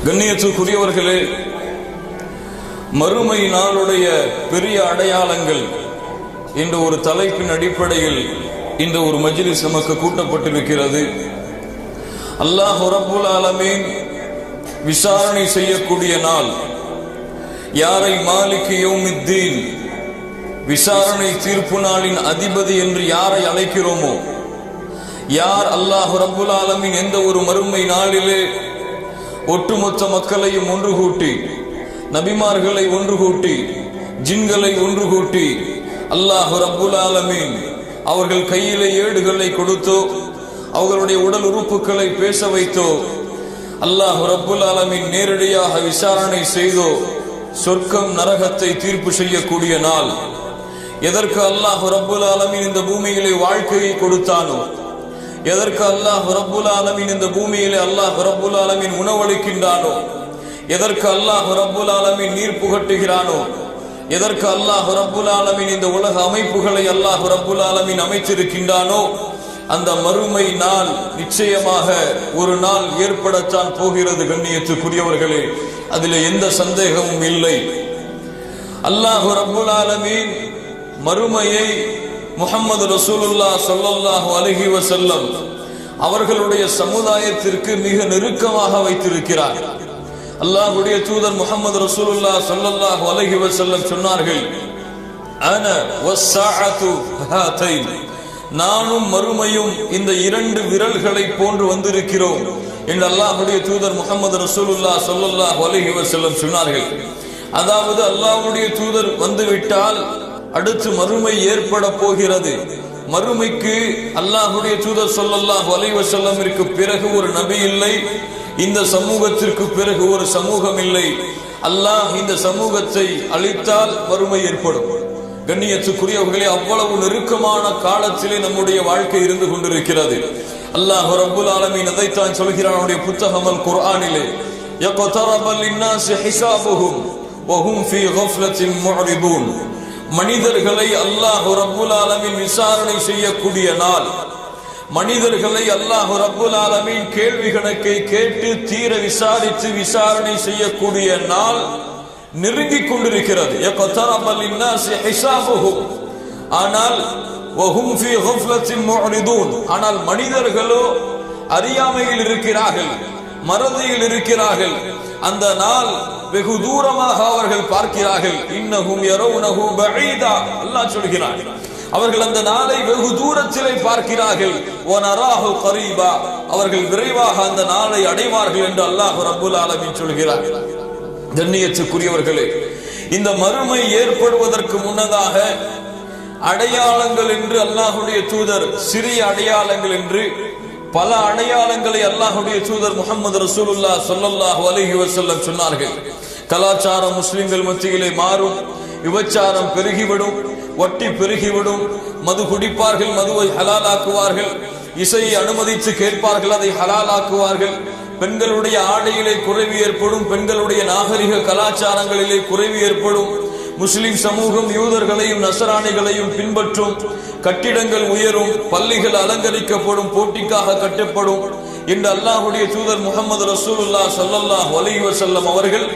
கண்ணியத்துக்குரியவர்களே, மறுமை நாளுடைய பெரிய அடையாளங்கள் என்ற ஒரு தலைப்பின் அடிப்படையில் இந்த ஒரு மஜ்லிஸ் நமக்கு கூட்டப்பட்டிருக்கிறது. அல்லாஹ் ரப்புல் ஆலமீன் விசாரணை செய்யக்கூடிய நாள், யாரை மாலிக் யௌமித்தீன், விசாரணை தீர்ப்பு நாளின் அதிபதி என்று யாரை அழைக்கிறோமோ, யார் அல்லாஹ் ரப்புல் ஆலமீன் எந்த ஒரு மறுமை நாளிலே ஒட்டுமொத்த மக்களையும் ஒன்று கூட்டி, நபிமார்களை ஒன்று கூட்டி, ஜின்களை ஒன்று கூட்டி, அல்லாஹ் ரப்புல் ஆலமீன் அவர்கள் கையிலே ஏடுகளை கொடுத்தோ, அவர்களுடைய உடல் உறுப்புகளை பேச வைத்தோ, அல்லாஹ் ரப்புல் ஆலமீன் நேரடியாக விசாரணை செய்தோ சொர்க்கம் நரகத்தை தீர்ப்பு செய்யக்கூடிய நாள். எதற்கு அல்லாஹ் ரப்புல் ஆலமீன் இந்த பூமியிலே வாழ்க்கையை கொடுத்தானோ, எதற்கு அல்லாஹ் ரப்புல் ஆலமீன் இந்த பூமியிலே அல்லாஹ் ரப்புல் ஆலமீன் உணவளிக்கின்றானோ, எதற்கு அல்லாஹ் ரப்புல் ஆலமீன் நீர் புகட்டுகிறானோ, எதற்கு அல்லாஹ் ரப்புல் ஆலமீன் இந்த உலக அமைப்புகளை அல்லாஹ் ரப்புல் ஆலமீன் அமைத்திருக்கின்றானோ, அந்த மறுமை நாள் நிச்சயமாக ஒரு நாள் ஏற்படத்தான் போகிறது. கண்ணியத்துக்குரியவர்களே, அதில் எந்த சந்தேகமும் இல்லை. அல்லாஹ் ரப்புல் ஆலமீன் மறுமையை முஹம்மது ரசூலுல்லாஹ் ஸல்லல்லாஹு அலைஹி வஸல்லம் அவர்களுடைய சமுதாயத்திற்கு மிக நெருக்கமாக வைத்திருக்கிறார். அல்லாஹ்வுடைய தூதர் முஹம்மது ரசூலுல்லாஹ் ஸல்லல்லாஹு அலைஹி வஸல்லம் சொன்னார்கள், அன வஸ்ஸாஅத்து ஹாதைன், நானும் மறுமையும் இந்த இரண்டு விரல்களை போன்று வந்திருக்கிறோம் என்று அல்லாஹ்வுடைய தூதர் முஹம்மது ரசூலுல்லாஹ் ஸல்லல்லாஹு அலைஹி வஸல்லம் சொன்னார்கள். அதாவது அல்லாஹ்வுடைய தூதர் வந்துவிட்டால் அடுத்து மறுமை ஏற்பட போகிறது. மறுமைக்கு அல்லாஹ்வுடைய தூதர் ஸல்லல்லாஹு அலைஹி வஸல்லமிற்கு பிறகு ஒரு நபி இல்லை, இந்த சமூகத்திற்கு பிறகு ஒரு சமூகம் இல்லை. அல்லாஹ் இந்த சமூகத்தை அழித்தால் மறுமை ஏற்படும். கண்ணியத்துக்குரியவர்களே, அவ்வளவு நெருக்கமான காலத்திலே நம்முடைய வாழ்க்கை இருந்து கொண்டிருக்கிறது. அல்லாஹ் ரப்புல் ஆலமீன் அதைத்தான் சொல்கிறான் அவருடைய புத்தகம் அல் குர்ஆனிலே, யக்தரப லின்னாஸி ஹிசாபுஹும் வஹும் ஃபீ கஃப்லத்தின் முஅரிதூன். மனிதர்களை அல்லாஹ் ரப்புல் ஆலமீன் விசாரணை செய்யக்கூடிய நாள், மனிதர்களை அல்லாஹ் ரப்புல் ஆலமீன் கேள்வி கணக்கை கேட்டு தீர விசாரித்து விசாரணை செய்யக்கூடிய நாள் நெருங்கிக் கொண்டிருக்கிறது. யக்தரப லின்னாஸி ஹிசாபுஹும், ஆனால் வஹும் ஃபீ கஃப்லத்தின் முஅரிதூன், ஆனால் மனிதர்களோ அறியாமையில் இருக்கிறார்கள், மறதியில் இருக்கிறார்கள். அந்த நாள் வெகு தூரமாக அவர்கள் பார்க்கிறார்கள். இன்னஹும் யரவுனஹு பஈதா, அல்லாஹ் சொல்கிறார், அவர்கள் அந்த நாளை வெகு தூரத்திலே பார்க்கிறார்கள். வனராஹு கரீபா, அவர்கள் விரைவாக அந்த நாளை அடைவார்கள் என்று அல்லாஹ் ரப்புல் ஆலமீன் சொல்கிறார். கண்ணியத்துக்குரியவர்களே, இந்த மறுமை ஏற்படுவதற்கு முன்னதாக அடையாளங்கள் என்று அல்லாஹ்வுடைய தூதர், சிறிய அடையாளங்கள் என்று பல அடையாளங்களை அல்லாஹ்வுடைய தூதர் முஹம்மது ரசூலுல்லாஹ் ஸல்லல்லாஹு அலைஹி வஸல்லம் சொன்னார்கள். கலாச்சாரம் முஸ்லிம்கள் மத்தியிலே மாறும், விபச்சாரம் பெருகிவிடும், வட்டி பெருகிவிடும், மது குடிப்பார்கள், மதுவை ஹலாலாக்குவார்கள், இசையை அனுமதித்து கேட்பார்கள், அதை ஹலாலாக்குவார்கள். பெண்களுடைய ஆடையிலே குறைவு ஏற்படும், பெண்களுடைய நாகரிக கலாச்சாரங்களிலே குறைவு ஏற்படும். முஸ்லிம் சமூகம் யூதர்களையும் நசராணிகளையும் பின்பற்றும், கட்டிடங்கள் உயரும், பள்ளிகள் அலங்கரிக்கப்படும், போட்டிக்காக கட்டப்படும் என்று அல்லாஹ்வுடைய தூதர் முஹம்மது ரசூலுல்லாஹ் ஸல்லல்லாஹு அலைஹி வஸல்லம் அவர்கள்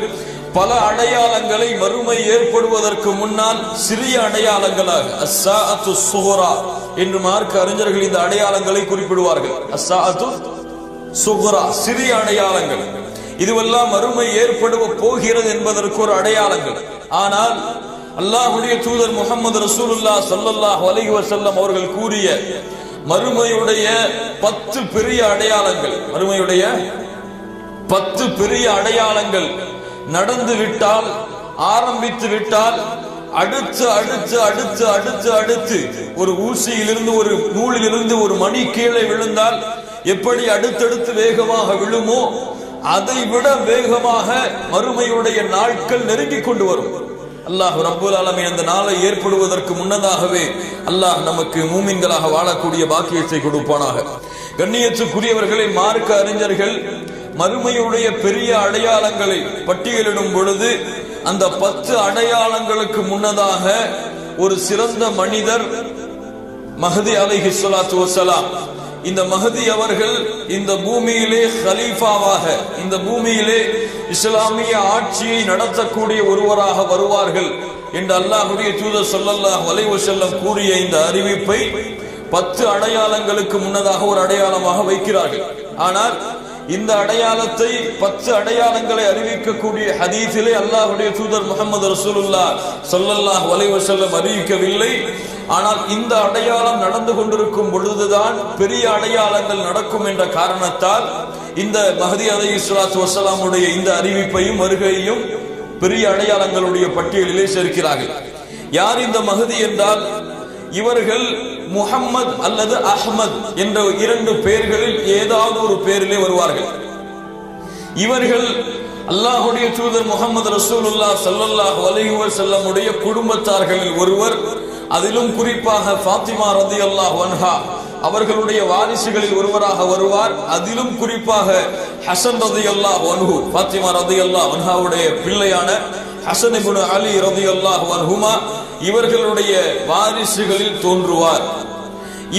பல அடையாளங்களை மறுமை ஏற்படுவதற்கு முன்னால் சிறிய அடையாளங்களாக அஸ்ஸாஅத்து ஸுக்ரா என்று மார்க்க அறிஞர்கள் இந்த அடையாளங்களை குறிப்பிடுவார்கள். அஸ்ஸாஅத்து ஸுக்ரா, சிறிய அடையாளங்கள், இதுவெல்லாம் மறுமை ஏற்படுவ போகிறது என்பதற்கு ஒரு அடையாளங்கள். ஆனால் அல்லாஹ்வுடைய தூதர் முஹம்மது ரசூலுல்லாஹ் ஸல்லல்லாஹு அலைஹி வஸல்லம் அவர்கள் கூறிய மறுமையுடைய 10 பெரிய அடையாளங்கள், மறுமையுடைய 10 பெரிய அடையாளங்கள் நடந்து விட்டால், ஆரம்பித்து விட்டால், அடுத்து அடுத்து அடுத்து அடுத்து அடுத்து ஒரு ஊசியிலிருந்து, ஒரு நூலிலிருந்து ஒரு மணி கீழே விழுந்தால் எப்படி அடுத்தடுத்து வேகமாக விழுமோ அதை விட வேகமாக மறுமையுடைய நாட்கள் நெருங்கிக் கொண்டு வரும். அல்லாஹ் ரப்புல் ஆலமீன் அந்த நாளை ஏற்படுவதற்கு முன்னதாகவே அல்லாஹ் நமக்கு மூமின்களாக வாழக்கூடிய பாக்கியத்தை கொடுப்பானாக. கண்ணியத்துக்குரியவர்களை, மார்க்க அறிஞர்கள் மறுமையுடைய பெரிய அடையாளங்களை பட்டியலிடும் பொழுது அந்த 10 அடையாளங்களுக்கு முன்னதாக ஒரு சிறந்த மனிதர் மஹ்தி அலைஹிஸ்ஸலாத்து வஸ்ஸலாம், இந்த மஹதி அவர்கள் இந்த பூமியிலே கலீஃபாவாக, இந்த பூமியிலே இஸ்லாமிய ஆட்சியை நடத்தக்கூடிய ஒருவராக வருவார்கள் என்று அல்லாஹ்வுடைய தூதர் ஸல்லல்லாஹு அலைஹி வஸல்லம் கூறிய இந்த அறிவிப்பை 10 அடையாளங்களுக்கு முன்னதாக ஒரு அடையாளமாக வைக்கிறார்கள். ஆனால் இந்த அடையாளத்தை 10 அடையாளங்களை அறிவிக்கக்கூடிய ஹதீஸிலே அல்லாஹ்வுடைய தூதர் முஹம்மது ரசூலுல்லாஹ் ஸல்லல்லாஹு அலைஹி வஸல்லம் அறிவிக்கவில்லை. ஆனால் இந்த அடையாளம் நடந்து கொண்டிருக்கும் பொழுதுதான் பெரிய அடையாளங்கள் நடக்கும் என்ற காரணத்தால் இந்த மஹதி அலைஹிஸ்ஸலாத்து வஸ்ஸலாமுடைய இந்த அறிவிப்பையும் வருகையையும் பெரிய அடையாளங்களுடைய பட்டியலிலே சேர்க்கிறார்கள். யார் இந்த மஹதி என்றால், இவர்கள் முஹம்மது அல்லது அஹ்மத் என்ற 2 பெயர்களில் ஏதாவது ஒரு பெயரிலே வருவார்கள். இவர்கள் அல்லாஹ்வுடைய தூதர் முஹம்மது ரசூலுல்லாஹ் ஸல்லல்லாஹு அலைஹி வஸல்லம் உடைய குடும்பத்தார்களில் ஒருவர். அதிலும் குறிப்பாக ஃபாத்திமா ரலியல்லாஹு அன்ஹா அவர்களுடைய வாரிசுகளில் ஒருவராக வருவார். அதிலும் குறிப்பாக ஹசன் ரலியல்லாஹு அன்ஹு, ஃபாத்திமா ரலியல்லாஹு அன்ஹாவுடைய பிள்ளையான ஹசன் இப்னு அலி ரலியல்லாஹு அன்ஹுமா இவர்களுடைய வாரிசுகளில் தோன்றுவார்.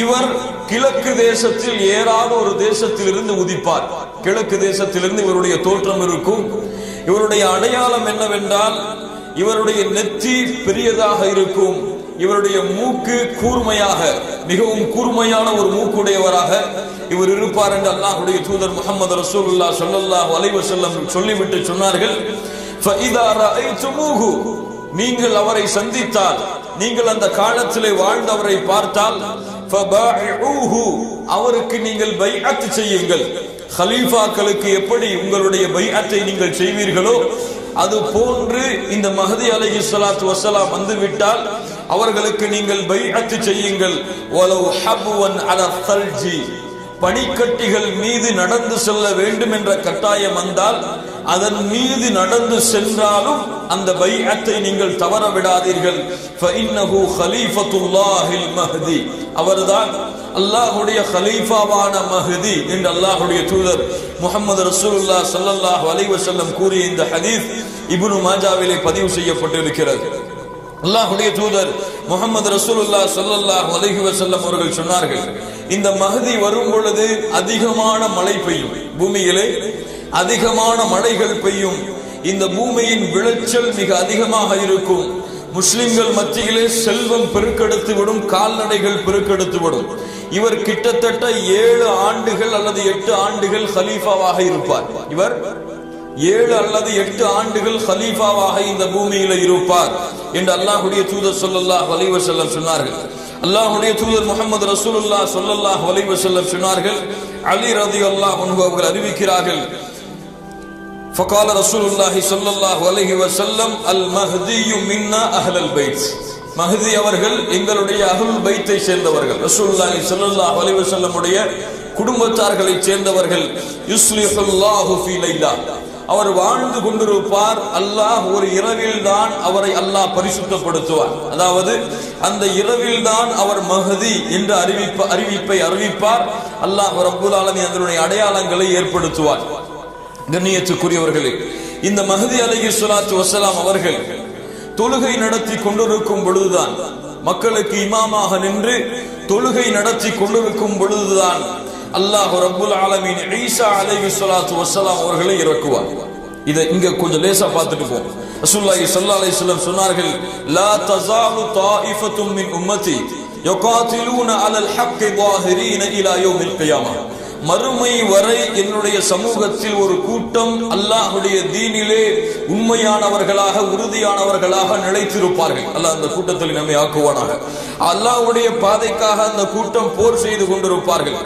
இவர் கிழக்கு தேசத்தில் ஏறாத ஒரு தேசத்திலிருந்து உதிப்பார். கிழக்கு தேசத்திலிருந்து இவருடைய தோற்றம் இருக்கும். இவருடைய அடையாளம் என்னவென்றால், இவருடைய நெற்றி பெரியதாக இருக்கும். இவருடைய மூக்கு கூர்மையாக, மிகவும் கூர்மையான ஒரு மூக்குடையவராக இவர் இருப்பார் என்று அல்லாஹ்வுடைய தூதர் முஹம்மது ரசூலுல்லாஹ் ஸல்லல்லாஹு அலைஹி வஸல்லம் சொல்லிவிட்டு சொன்னார்கள், ஃபஇதா ரஅய்துமூஹு, நீங்கள் அவரை சந்தித்தால், நீங்கள் அந்த காலத்திலே வாழ்ந்தவரை பார்த்தால், ஃபபாஇஊஹு, அவருக்கு நீங்கள் பைஅத் செய்யுங்கள். கலீஃபாக்களுக்கு எப்படி உங்களுடைய பைஅத்தை நீங்கள் செய்வீர்களோ அது போன்று இந்த மஹதி அலைஹிஸ்ஸலாத்து வஸ்ஸலாம் வந்துவிட்டால் அவர்களுக்கு நீங்கள் பைஅத் செய்யுங்கள். வலவ் ஹப்வன் அலா ஸல்ஜி, பனிக்கட்டிகள் மீது நடந்து செல்ல வேண்டும் என்ற கட்டாயம் வந்தால் அதன் மீது நடந்து சென்றாலும் அந்த பைஅத்தை நீங்கள் தவற விடாதீர்கள். ஃபஇன்னஹு கலீஃபத்துல்லாஹில் மஹதி, அவர்தான் அல்லாஹ்வுடைய கலீஃபாவான மஹதி என்று அல்லாஹ்வுடைய தூதர் முஹம்மது ரசூலுல்லாஹ் ஸல்லல்லாஹு அலைஹி வஸல்லம் கூறிய இந்த ஹதீஸ் இப்னு மாஜாவிலே பதிவு செய்யப்பட்டிருக்கிறது. அல்லாஹ்வுடைய தூதர் முஹம்மது ரசூலுல்லாஹ் ஸல்லல்லாஹு அலைஹி வஸல்லம் அவர்கள் சொன்னார்கள், இந்த மஹதி வரும் பொழுது அதிகமான மழை பெய்யும், பூமியிலே அதிகமான மழைகள் பெய்யும், இந்த பூமியின் விளைச்சல் மிக அதிகமாக இருக்கும், முஸ்லிம்கள் மத்தியிலே செல்வம் பெருக்கெடுத்து விடும், கால்நடைகள் பெருக்கெடுத்து விடும். இவர் கிட்டத்தட்ட 7 ஆண்டுகள் அல்லது 8 ஆண்டுகள் கலீஃபாவாக இருப்பார். இவர் 7 அல்லது 8 ஆண்டுகள் கலீஃபாவாக இந்த பூமியில இருப்பார் என்று அல்லாஹ்வுடைய தூதர் ஸல்லல்லாஹு அலைஹி வஸல்லம் சொன்னார்கள். அல்லாஹ்வுடைய தூதர் முஹம்மது ரசூலுல்லாஹ் ஸல்லல்லாஹு அலைஹி வஸல்லம் சொன்னார்கள், அலி ரலியல்லாஹு அன்ஹு அவர்கள் அறிவிக்கிறார்கள், فقال رسول الله صلى الله عليه وسلم المهدي منا اهل البيت, மஹதி அவர்கள் எங்களுடைய அஹ்லுல் பைத்தை சேர்ந்தவர்கள், ரசூலுல்லாஹி ஸல்லல்லாஹு அலைஹி வஸல்லம் உடைய குடும்பத்தார்களை சேர்ந்தவர்கள். யுஸ்லிஹுல்லாஹு ஃபீ லைலா, அவர் வாழ்ந்து கொண்டிருப்பார், அல்லாஹ் ஒரு இரவில் தான் அவரை அல்லாஹ் பரிசுத்தப்படுத்துவார். அதாவது அந்த இரவில் தான் அவர் மஹதி என்ற அறிவிப்பை அறிவிப்பார். அல்லாஹ் ரப்பல் ஆலமீன் அதனுடைய அடையாளங்களை ஏற்படுத்துவார். கண்ணியத்துக்குரியவர்களே, இந்த மஹதி அலைஹிஸ்ஸலாத்து வஸ்ஸலாம் அவர்கள் தொழுகை நடத்தி கொண்டிருக்கும் பொழுதுதான், மக்களுக்கு இமாமாக நின்று தொழுகை நடத்தி கொண்டிருக்கும் பொழுதுதான் அல்லாஹ் ரப்புல் ஆலமீன் ஈசா அலைஹிஸ்ஸலாத்து வஸ்ஸலாம் அவர்களை இறக்குவார். இதை இங்க கொஞ்சம் லேசா பார்த்துட்டு போவோம். ரசூலுல்லாஹி ஸல்லல்லாஹு அலைஹி வஸல்லம் சொன்னார்கள், லா தஸாலு தாயிஃபத்தும் மின் உம்மதி யகாத்திலூன அலல் ஹக்கி ظاهرين இலா யௌமில் கியாமah, மறுமை வரை என்னுடைய சமூகத்தில் ஒரு கூட்டம் அல்லாஹ்வுடைய தீனிலே உண்மையானவர்களாக உறுதியானவர்களாக நிலைத்திருப்பார்கள். அல்லாஹ் அந்த கூட்டத்தில் நம்மை ஆக்குவானாக. அல்லாஹ்வுடைய பாதைக்காக அந்த கூட்டம் போர் செய்து கொண்டிருப்பார்கள்.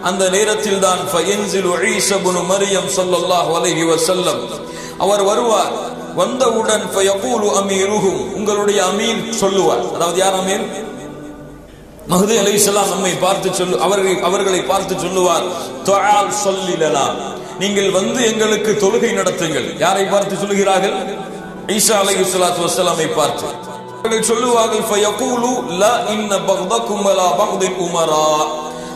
அந்த நேரத்தில் தான் ஃபயன்சிலு ஈஸா இப்னு மரியம் ஸல்லல்லாஹு அலைஹி வஸல்லம் அவர் வருவார். வந்தவுடன் ஃபயகூலு அமீருஹும், உங்களுடைய அமீர் சொல்லுவார். அதாவது யார் அமீர்? மஹதி அலைஹிஸ்ஸலாம் நம்மை பார்த்து அவர்களை பார்த்து சொல்லுவார், தஆல் ஸல்லி லனா, நீங்கள் வந்து எங்களுக்கு தொழுகை நடத்துங்கள். யாரை பார்த்து சொல்லுகிறார்கள்? ஈசா அலைஹிஸ்ஸலாத்து வஸ்ஸலாமை பார்த்து. அவர்கள் சொல்லுவார்கள், ஃபயகூலு லா இன்ன பக்தக்கும் வலா பக்தில் உமரா,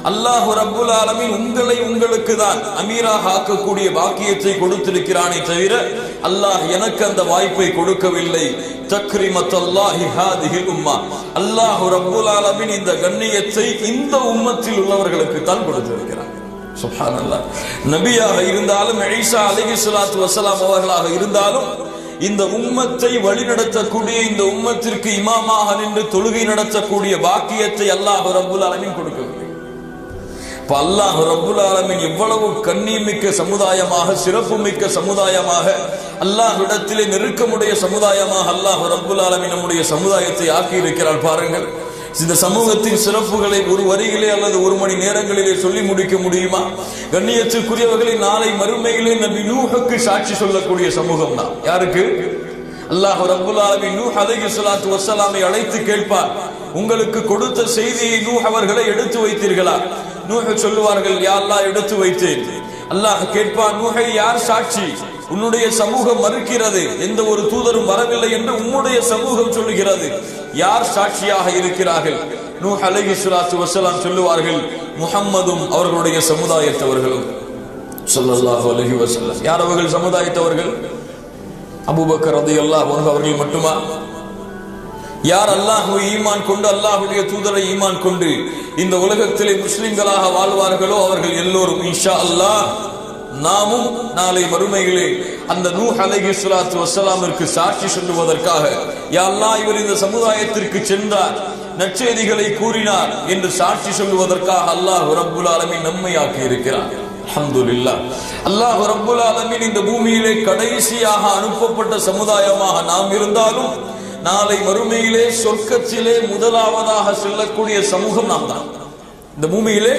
அல்லாஹ் ரப்புல் ஆலமீன் உங்களை உங்களுக்கு தான் அமீராக ஆக்கக்கூடிய பாக்கியத்தை கொடுத்திருக்கிறானே தவிர அல்லாஹ் எனக்கு அந்த வாய்ப்பை கொடுக்கவில்லை. தக்ரிமத்தல்லாஹி ஹாதிஹில் உம்மா, அல்லாஹ் ரப்புல் ஆலமீன் இந்த கண்ணியத்தை இந்த உம்மத்தில் உள்ளவர்களுக்கு தான் கொடுத்திருக்கிறார். சுப்ஹானல்லாஹ். நபியாக இருந்தாலும் ஈசா அலைஹிஸ்ஸலாத்து வஸலாம் அவர்களாக இருந்தாலும் இந்த உம்மத்தை வழிநடத்தக்கூடிய, இந்த உம்மத்திற்கு இமாமாக நின்று தொழுகை நடத்தக்கூடிய பாக்கியத்தை அல்லாஹ் ரப்புல் ஆலமீன் கொடுக்கவில்லை. இப்ப அல்லாஹ் ரப்புல் ஆலமீன் எவ்வளவு கண்ணியமிக்க சமுதாயமாக, சிறப்பு மிக்க சமுதாயமாக, அல்லாஹ்விடத்திலே நெருக்கமுடைய சமுதாயமாக அல்லாஹ் ரப்புல் ஆலமீன் நம்முடைய சமுதாயத்தை ஆக்கி இருக்கிறார். பாருங்கள், இந்த சமூகத்தின் சிறப்புகளை ஒரு வரியிலே அல்லது ஒரு மணி நேரங்களிலே சொல்லி முடிக்க முடியுமா? கண்ணியத்துக்குரியவர்களை, நாளை மறுமையிலே நபி நூஹுக்கு சாட்சி சொல்லக்கூடிய சமூகம் தான். யாருக்கு? அல்லாஹ் ரப்புல் ஆலமீன் நூஹ் அலைஹிஸ்ஸலாத்து வஸ்ஸலாமை அழைத்து கேட்பார், உங்களுக்கு கொடுத்த செய்தியை நூஹ் அவர்களை எடுத்து வைத்தீர்களா? நூஹ் சொல்லுவார்கள், யா அல்லாஹ் எடுத்து வைத்தேன். அல்லாஹ் கேட்பார், நூஹை யார் சாட்சி? உன்னுடைய சமூகம் மறுக்கிறது, எந்த ஒரு தூதரும் வரவில்லை என்று உன்னுடைய சமூகம் சொல்லுகிறது, யார் சாட்சியாக இருக்கிறார்கள்? நூஹ் அலைஹிஸ்ஸலாத்து வஸ்ஸலாம் சொல்லுவார்கள், முஹம்மதும் அவர்களுடைய சமுதாயத்தவர்களும் ஸல்லல்லாஹு அலைஹி வஸல்லம். யார் அவர்கள் சமுதாயத்தவர்கள்? அபூபக்கர் ரலியல்லாஹு அன்ஹு அவர்கள் மட்டுமா? யார் அல்லாஹ்வை ஈமான் கொண்டு, அல்லாஹ்வுடைய தூதரை ஈமான் கொண்டு இந்த உலகத்திலே முஸ்லிம்களாக வாழ்வார்களோ அவர்கள் எல்லோரும் இன்ஷா அல்லாஹ் நாமும் நாளை மறுமையிலே அந்த நூஹ் அலைஹிஸ்ஸலாத்து வஸ்ஸலாமிற்கு சாட்சி சொல்லுவதற்காக, யா அல்லாஹ் இவர் இந்த சமுதாயத்திற்கு சென்றார், நற்செய்திகளை கூறினார் என்று சாட்சி சொல்லுவதற்காக அல்லாஹ் ரப்புல் ஆலமீன் நம்மை ஆக்கி இருக்கிறார். அல்ஹம்துலில்லாஹ். அல்லாஹ் ரப்புல் ஆலமீன் இந்த பூமியிலே கடைசியாக அனுப்பப்பட்ட சமுதாயமாக நாம் இருந்தாலும் நாளை மறுமையிலே சொர்க்கத்திலே முதலாவதாக செல்லக்கூடிய சமூகம் நாம் தான். இந்த பூமியிலே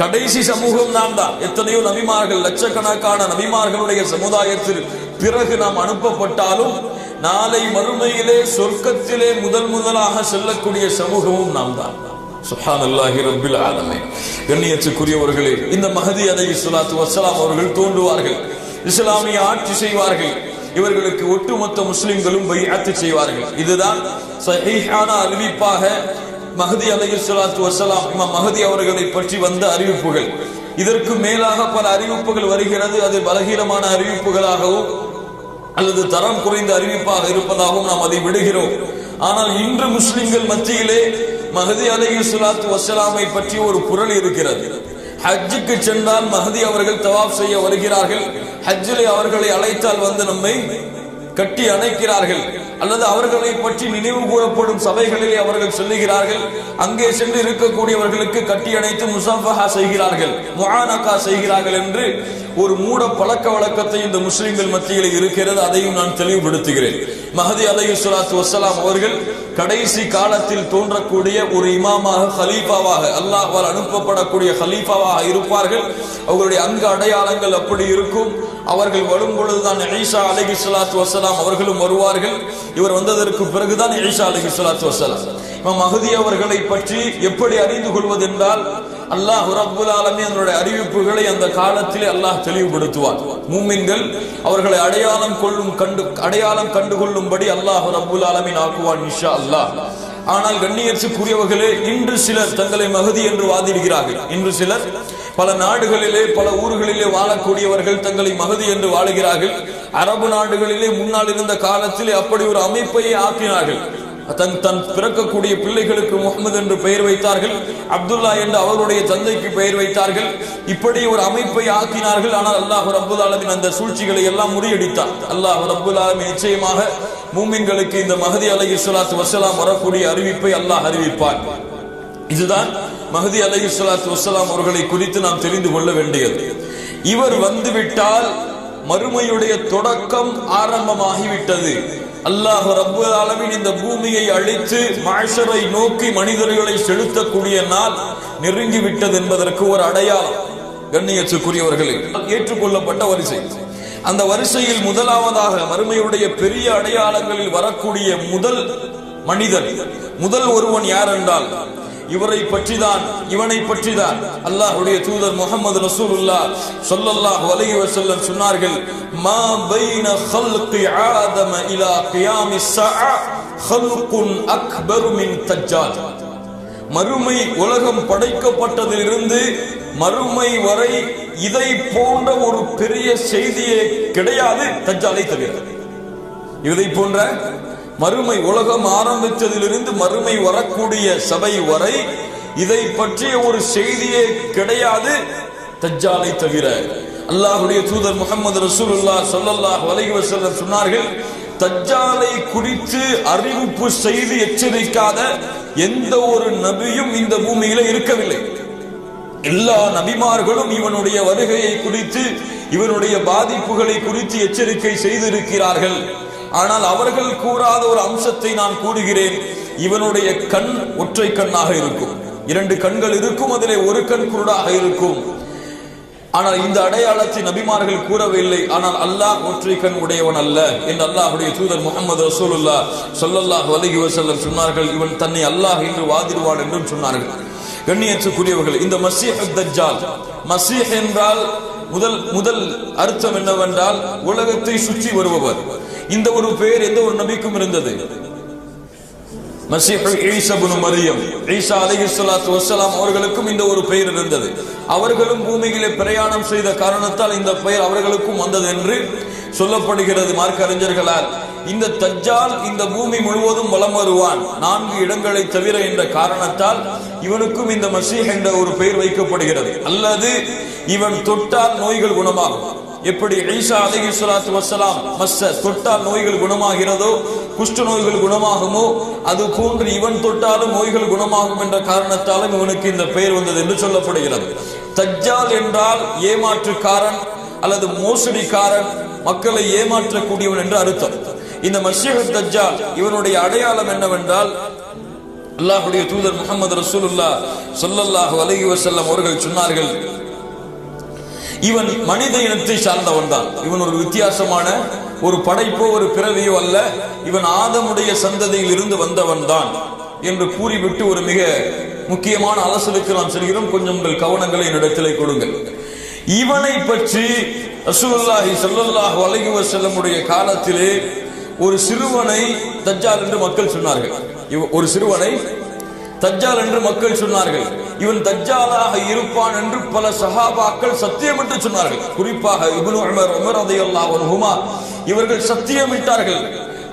கடைசி சமூகம் நாம் தான். எத்தனையோ நபிமார்கள், லட்சக்கணக்கான நபிமார்களுடைய சமுதாயத்தில் பிறகு நாம் அனுப்பப்பட்டாலும் நாளை மறுமையிலே சொர்க்கத்திலே முதலாக செல்லக்கூடிய சமூகமும் நாம் தான். சுப்ஹானல்லாஹி ரப்பில் ஆலமீன். கண்ணியத்துக்குரியவர்களே, இந்த மஹதி அலைஹிஸ்ஸலாத்து வஸ்ஸலாம் அவர்கள் தோன்றுவார்கள், இஸ்லாமிய ஆட்சி செய்வார்கள், இவர்களுக்கு ஒட்டுமொத்த முஸ்லிம்களும் பைஅத் செய்வார்கள். இதுதான் சஹீஹான அறிவிப்பாக மஹதி அலைஹிஸ்ஸலாத்து வஸ்ஸலாம், இமாம் மஹதி அவர்களை பற்றி வந்த அறிவிப்புகள். இதற்கு மேலாக பல அறிவிப்புகள் வருகிறது. அது பலகீனமான அறிவிப்புகளாகவும் அல்லது தரம் குறைந்த அறிவிப்பாக இருப்பதாகவும் நாம் அதை விடுகிறோம். ஆனால் இன்று முஸ்லிம்கள் மத்தியிலே மஹதி அலைஹிஸ்ஸலாத்து வஸ்ஸலாமை பற்றி ஒரு புரள் இருக்கிறது. ஹஜ்ஜுக்கு சென்றால் மஹதி அவர்கள் தவாப் செய்ய வருகிறார்கள், ஹஜ்ஜிலே அவர்களை அழைத்தால் வந்து நம்மை கட்டி அணைக்கிறார்கள், அல்லது அவர்களை பற்றி நினைவு கூறப்படும் சபைகளிலே அவர்கள் சொல்லுகிறார்கள், அங்கே சென்று இருக்கக்கூடியவர்களுக்கு கட்டி அணைத்து முஸாஃபஹா செய்கிறார்கள், முஆனகா செய்கிறார்கள் என்று ஒரு மூட பழக்க வழக்கத்தை இந்த முஸ்லிம்கள் மத்தியில் இருக்கிறது. அதையும் நான் தெளிவுபடுத்துகிறேன். மஹதி அலைஹிஸ்ஸலாத்து வஸ்ஸலாம் அவர்கள் கடைசி காலத்தில் தோன்றக்கூடிய ஒரு இமாமாக, ஹலீஃபாவாக, அல்லாஹ்வால் அனுப்பப்படக்கூடிய ஹலீஃபாவாக இருப்பார்கள். அவர்களுடைய அங்க அடையாளங்கள் அப்படி இருக்கும். அவர்கள் வரும் பொழுதுதான் ஈசா அலைஹிஸ்ஸலாத்து வஸ்ஸலாம் அவர்களும் வருவார்கள். இவர் வந்ததற்கு பிறகுதான் ஈசா அலைஹிஸ்ஸலாத்து வஸ்ஸலாம். இமாம் மஹதி அவர்களை பற்றி எப்படி அறிந்து கொள்வது என்றால், அல்லாஹ் ரப்புல் ஆலமீன் அதனுடைய அறிவிப்புகளை அந்த காலத்திலே அல்லாஹ் தெளிவுபடுத்துவார். மூமின்கள் அவர்களை அடையாளம் கண்டுகொள்ளும்படி அல்லாஹ் ரப்புல் ஆலமீன் ஆக்குவான் இன்ஷா அல்லாஹ். ஆனால் கண்ணியத்துக்குரியவர்களே, இன்று சிலர் தங்களை மஹதி என்று வாதிடுகிறார்கள். இன்று சிலர் பல நாடுகளிலே, பல ஊர்களிலே வாழக்கூடியவர்கள் தங்களை மஹதி என்று வாழுகிறார்கள். அரபு நாடுகளிலே முன்னால் இருந்த காலத்திலே அப்படி ஒரு அமைப்பையே ஆக்கினார்கள். தன் பிறக்கக்கூடிய பிள்ளைகளுக்கு முஹம்மது என்று பெயர் வைத்தார்கள், அப்துல்லா என்று அவருடைய தந்தைக்கு பெயர் வைத்தார்கள். இப்படி ஒரு அமைப்பை ஆக்கினார்கள். ஆனால் அல்லாஹ் ரப்புல் ஆலமீன் அந்த சூழ்ச்சிகளை எல்லாம் முறியடித்தார். அல்லாஹ் ரப்புல் ஆலமீன் நிச்சயமாக மூமின்களுக்கு இந்த மஹதி அலைஹிஸ்ஸலாத்து வஸ்ஸலாம் வரக்கூடிய அறிவிப்பை அல்லாஹ் அறிவிப்பார். இதுதான் மஹதி அலைஹிஸ்ஸலாத்து வஸ்ஸலாம் அவர்களை குறித்து நாம் தெரிந்து கொள்ள வேண்டியது. இவர் வந்துவிட்டால் மறுமையுடைய தொடக்கம் ஆரம்பமாகிவிட்டது. அல்லாஹ் ரப்புல் ஆலமீன் இந்த பூமியை அழித்து மஹ்ஷரை நோக்கி மனிதர்களை செலுத்தக்கூடிய நாள் நெருங்கிவிட்டது என்பதற்கு ஒரு அடையாளம். கண்ணியத்துக்குரியவர்களே, ஏற்றுக்கொள்ளப்பட்ட வரிசை. அந்த வரிசையில் முதலாவதாக மறுமையுடைய பெரிய அடையாளங்களில் வரக்கூடிய முதல் மனிதர், முதல் ஒருவன் யார் என்றால் இவனை பற்றிதான் அல்லாஹ்வுடைய தூதர் முஹம்மது ரசூலுல்லாஹ் ஸல்லல்லாஹு அலைஹி வஸல்லம் சொன்னார்கள், மா பைன خلق ஆதம இலா கியாமிஸ் ஸஆ خلق அக்பர் மின் தஜ்ஜால். மறுமை உலகம் படைக்கப்பட்டதிலிருந்து மறுமை வரை இதை போன்ற ஒரு பெரிய செய்தியே கிடையாது தஜ்ஜாலை தவிர. இதை போன்ற மறுமை உலகம் ஆரம்பித்ததிலிருந்து மறுமை வரக்கூடிய சபை வரை இதை பற்றிய ஒரு செய்தியே கிடையாது தஜ்ஜாலை தவிர. அல்லாஹ்வுடைய தூதர் முஹம்மது ரசூலுல்லாஹ் ஸல்லல்லாஹு அலைஹி வஸல்லம் சொன்னார்கள், தஜ்ஜாலை குறித்து அறிவிப்பு செய்து எச்சரிக்காத எந்த ஒரு நபியும் இந்த பூமியில இருக்கவில்லை. எல்லா நபிமார்களும் இவனுடைய வருகையை குறித்து இவனுடைய பாதிப்புகளை குறித்து எச்சரிக்கை செய்திருக்கிறார்கள். ஆனால் அவர்கள் கூறாத ஒரு அம்சத்தை நான் கூறுகிறேன். இவனுடைய கண் ஒற்றை கண்ணாக இருக்கும், 2 கண்கள் இருக்கும், அதிலே ஒரு கண் குருடாக இருக்கும். ஆனால் இந்த அடையாளத்தை நபிமார்கள் கூறவில்லை. ஆனால் அல்லாஹ் ஒற்றை கண் உடையவன் அல்ல என்று அல்லாஹ்வுடைய தூதர் முஹம்மது ரசூலுல்லாஹ் ஸல்லல்லாஹு அலைஹி வஸல்லம் சொன்னார்கள். இவன் தன்னை அல்லாஹ் என்று வாதிடுவான் என்றும் சொன்னார்கள். கண்ணியத்துக்குரியவர்கள், இந்த மஸீஹ் தஜ்ஜால், மஸீஹ் என்றால் முதல் அர்த்தம் என்னவென்றால் உலகத்தை சுற்றி வருபவர். இந்த ஒரு பெயர் எந்த ஒரு நபிக்கும் இருந்தது. மஸீஹ் ஈசா இப்னு மரியம், ஈசா அலைஹிஸ்ஸலாத்து வஸ்ஸலாம் அவர்களுக்கும் இந்த ஒரு பெயர் இருந்தது. அவர்களும் பூமியிலே பிரயாணம் செய்த காரணத்தால் இந்த பெயர் அவர்களுக்கும் வந்தது என்று சொல்லப்படுகிறது மார்க்க அறிஞர்களால். இந்த தஜ்ஜால் இந்த பூமி முழுவதும் வலம் வருவான் 4 இடங்களை தவிர என்ற காரணத்தால் இவனுக்கும் இந்த மஸீஹ் என்ற ஒரு பெயர் வைக்கப்படுகிறது. அல்லது இவன் தொட்டால் நோய்கள் குணமாகும். எப்படி ஈசா அலைஹிஸ்ஸலாத்து வஸ்ஸலாம் தொட்டால் நோய்கள் குணமாகிறதோ, குஷ்ட நோய்கள் குணமாகுமோ, அது போன்று இவன் தொட்டாலும் நோய்கள் குணமாகும் என்ற காரணத்தாலும் இவனுக்கு இந்த பெயர் வந்தது என்று சொல்லப்படுகிறது. தஜ்ஜால் என்றால் ஏமாற்றுக்காரன் அல்லது மோசடிக்காரன், மக்களை ஏமாற்றக்கூடியவன் என்று அர்த்தம். இந்த மஸீஹ் தஜ்ஜால் இவனுடைய அடையாளம் என்னவென்றால், அல்லாஹ்வுடைய தூதர் முஹம்மது ரசூலுல்லாஹ் ஸல்லல்லாஹு அலைஹி வஸல்லம் அவர்கள் சொன்னார்கள், இவன் மனித இனத்தை சார்ந்தவன் தான். இவன் ஒரு வித்தியாசமான ஒரு படைப்போ ஒரு பிறவியோ அல்ல, இவன் ஆதமுடைய சந்ததியில் இருந்து வந்தவன் தான் என்று கூறிவிட்டு ஒரு மிக முக்கியமான அலசலுக்கு நாம் செல்கிறோம். கொஞ்சம் உங்கள் கவனங்களை என்னிடத்திலே கொடுங்கள். இவனை பற்றி ரசூலுல்லாஹி ஸல்லல்லாஹு அலைஹி வஸல்லமுடைய காலத்திலே ஒரு சிறுவனை தஜ்ஜால் என்று மக்கள் சொன்னார்கள். ஒரு சிறுவனை தஜ்ஜால் என்று மக்கள் சொன்னார்கள். இவன் தஜ்ஜாலாக இருப்பான் என்று பல சஹாபாக்கள் சத்தியமிட்டு சொன்னார்கள். குறிப்பாக இப்னு உமர் ரலியல்லாஹு அன்ஹுமா இவர்கள் சத்தியமிட்டார்கள்.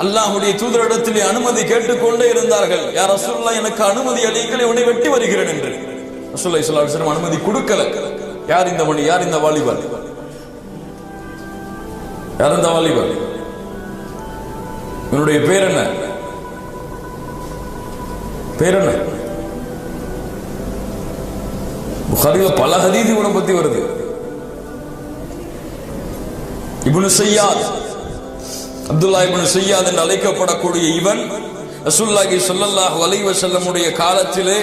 அல்லாஹ்வுடைய தூதரிடத்திலே அனுமதி கேட்டுக்கொண்டே இருந்தார்கள். யா ரசூலுல்லாஹ், எனக்கு அனுமதி அளியுங்கள், இவனை வெட்டி வருகிறேன் என்று. ரசூலுல்லாஹி ஸல்லல்லாஹு அலைஹி வஸல்லம் அனுமதி கொடுக்கல. யார் இந்த மணி, யார் இந்த வாலிபர், யார் இந்த வாலிபர், இவனுடைய பேர் என்ன, பேர் என்ன? புகாரில பல ஹதீஸ் இவனை பத்தி வருது. இப்னு ஸையாத், அப்துல்லாஹ் இப்னு ஸையாத் என்று அழைக்கப்படக்கூடிய இவன் ரசூலுல்லாஹி ஸல்லல்லாஹு அலைஹி வஸல்லமுடைய காலத்திலே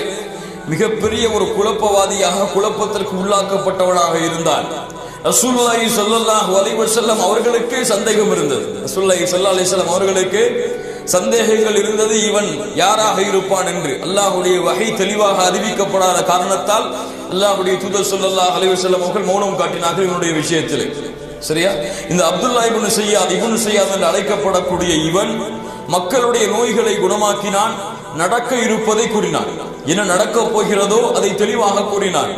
மிகப்பெரிய ஒரு குழப்பவாதியாக, குழப்பத்திற்கு உள்ளாக்கப்பட்டவனாக இருந்தான். ரசூலுல்லாஹி ஸல்லல்லாஹு அலைஹி வஸல்லம் அவர்களுக்கு சந்தேகம் இருந்தது. ரசூலுல்லாஹி ஸல்லல்லாஹு அலைஹி வஸல்லம் அவர்களுக்கு சந்தேகங்கள் இருந்தது, இவன் யாராக இருப்பான் என்று. அல்லாஹ்வுடைய வஹி தெளிவாக அறிவிக்கப்படாத காரணத்தால் அல்லாஹ்வுடைய தூதர் ஸல்லல்லாஹு அலைஹி வஸல்லம் அவர்கள் மௌனம் காட்டினார்கள் இவனுடைய விஷயத்தில். சரியா? இந்த அப்துல்லாஹ் இப்னு ஸையாத் என்று அழைக்கப்படக்கூடிய இவன் மக்களுடைய நோய்களை குணமாக்கினான், நடக்க இருப்பதை கூறினான், என்ன நடக்க போகிறதோ அதை தெளிவாக கூறினான்.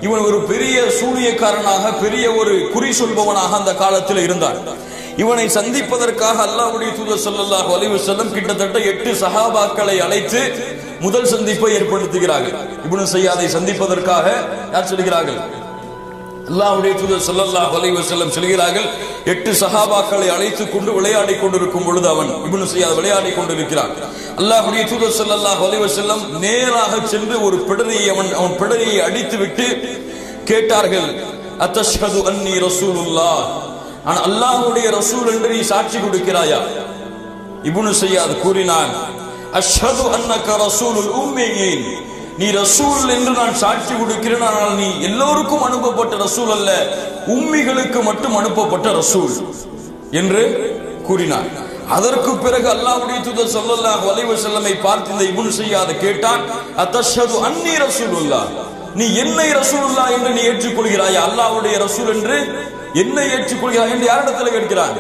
இவன் ஒரு பெரிய சூனியக்காரனாக, பெரிய ஒரு குறி சொல்பவனாக அந்த காலத்தில் இருந்தான். இவனை சந்திப்பதற்காக அல்லாஹ்வுடைய தூதர் ஸல்லல்லாஹு அலைஹி வஸல்லம் கிட்டத்தட்ட 8 சஹாபாக்களை அழைத்து முதல் சந்திப்பை ஏற்படுத்துகிறார்கள். இப்னு ஸையாதை சந்திப்பதற்காக யார் சொல்கிறார்கள்? அல்லாஹ்வுடைய தூதர் ஸல்லல்லாஹு அலைஹி வஸல்லம் சொல்கிறார்கள். 8 சஹாபாக்களை அழைத்துக் கொண்டு விளையாடி கொண்டிருக்கும் பொழுது அவன் இப்னு ஸையாத் விளையாடி கொண்டிருக்கிறான். அல்லாஹ்வுடைய தூதர் ஸல்லல்லாஹு அலைஹி வஸல்லம் நேராக சென்று ஒரு பிடரியை அவன் பிடரியை அடித்துவிட்டு கேட்டார்கள், அத்தஷ்ஹது அன்னி ரசூலுல்லாஹ், ஆனா அல்லாஹ்வுடைய ரசூல் என்று நீ சாட்சி கொடுக்கிறாயா? இப்னு ஸையாத் கூறினான், அஷ்ஹது அன்னக ரசூலுல் உம்மீன், நீ ரசூல் என்று நான் சாட்சி கொடுக்கிறேன், ஆனால் நீ எல்லோருக்கும் அனுப்பப்பட்ட ரசூல் அல்ல, உம்மிகளுக்கு மட்டும் அனுப்பப்பட்ட ரசூல் என்று கூறினான். அதற்கு பிறகு அல்லாஹ்வுடைய தூதர் ஸல்லல்லாஹு அலைஹி வஸல்லமை பார்த்து இந்த இப்னு ஸையாத் கேட்டான், அத்தஷ்ஹது அன்னி ரசூலுல்லாஹ், நீ என்னை ரசூலுல்லாஹ் என்று நீ ஏற்றுக்கொள்கிறாயா? அல்லாஹ்வுடைய ரசூல் என்று என்னை ஏற்றுக்கொள்கிறாய் என்று யாரிடத்தில் கேட்கிறான்?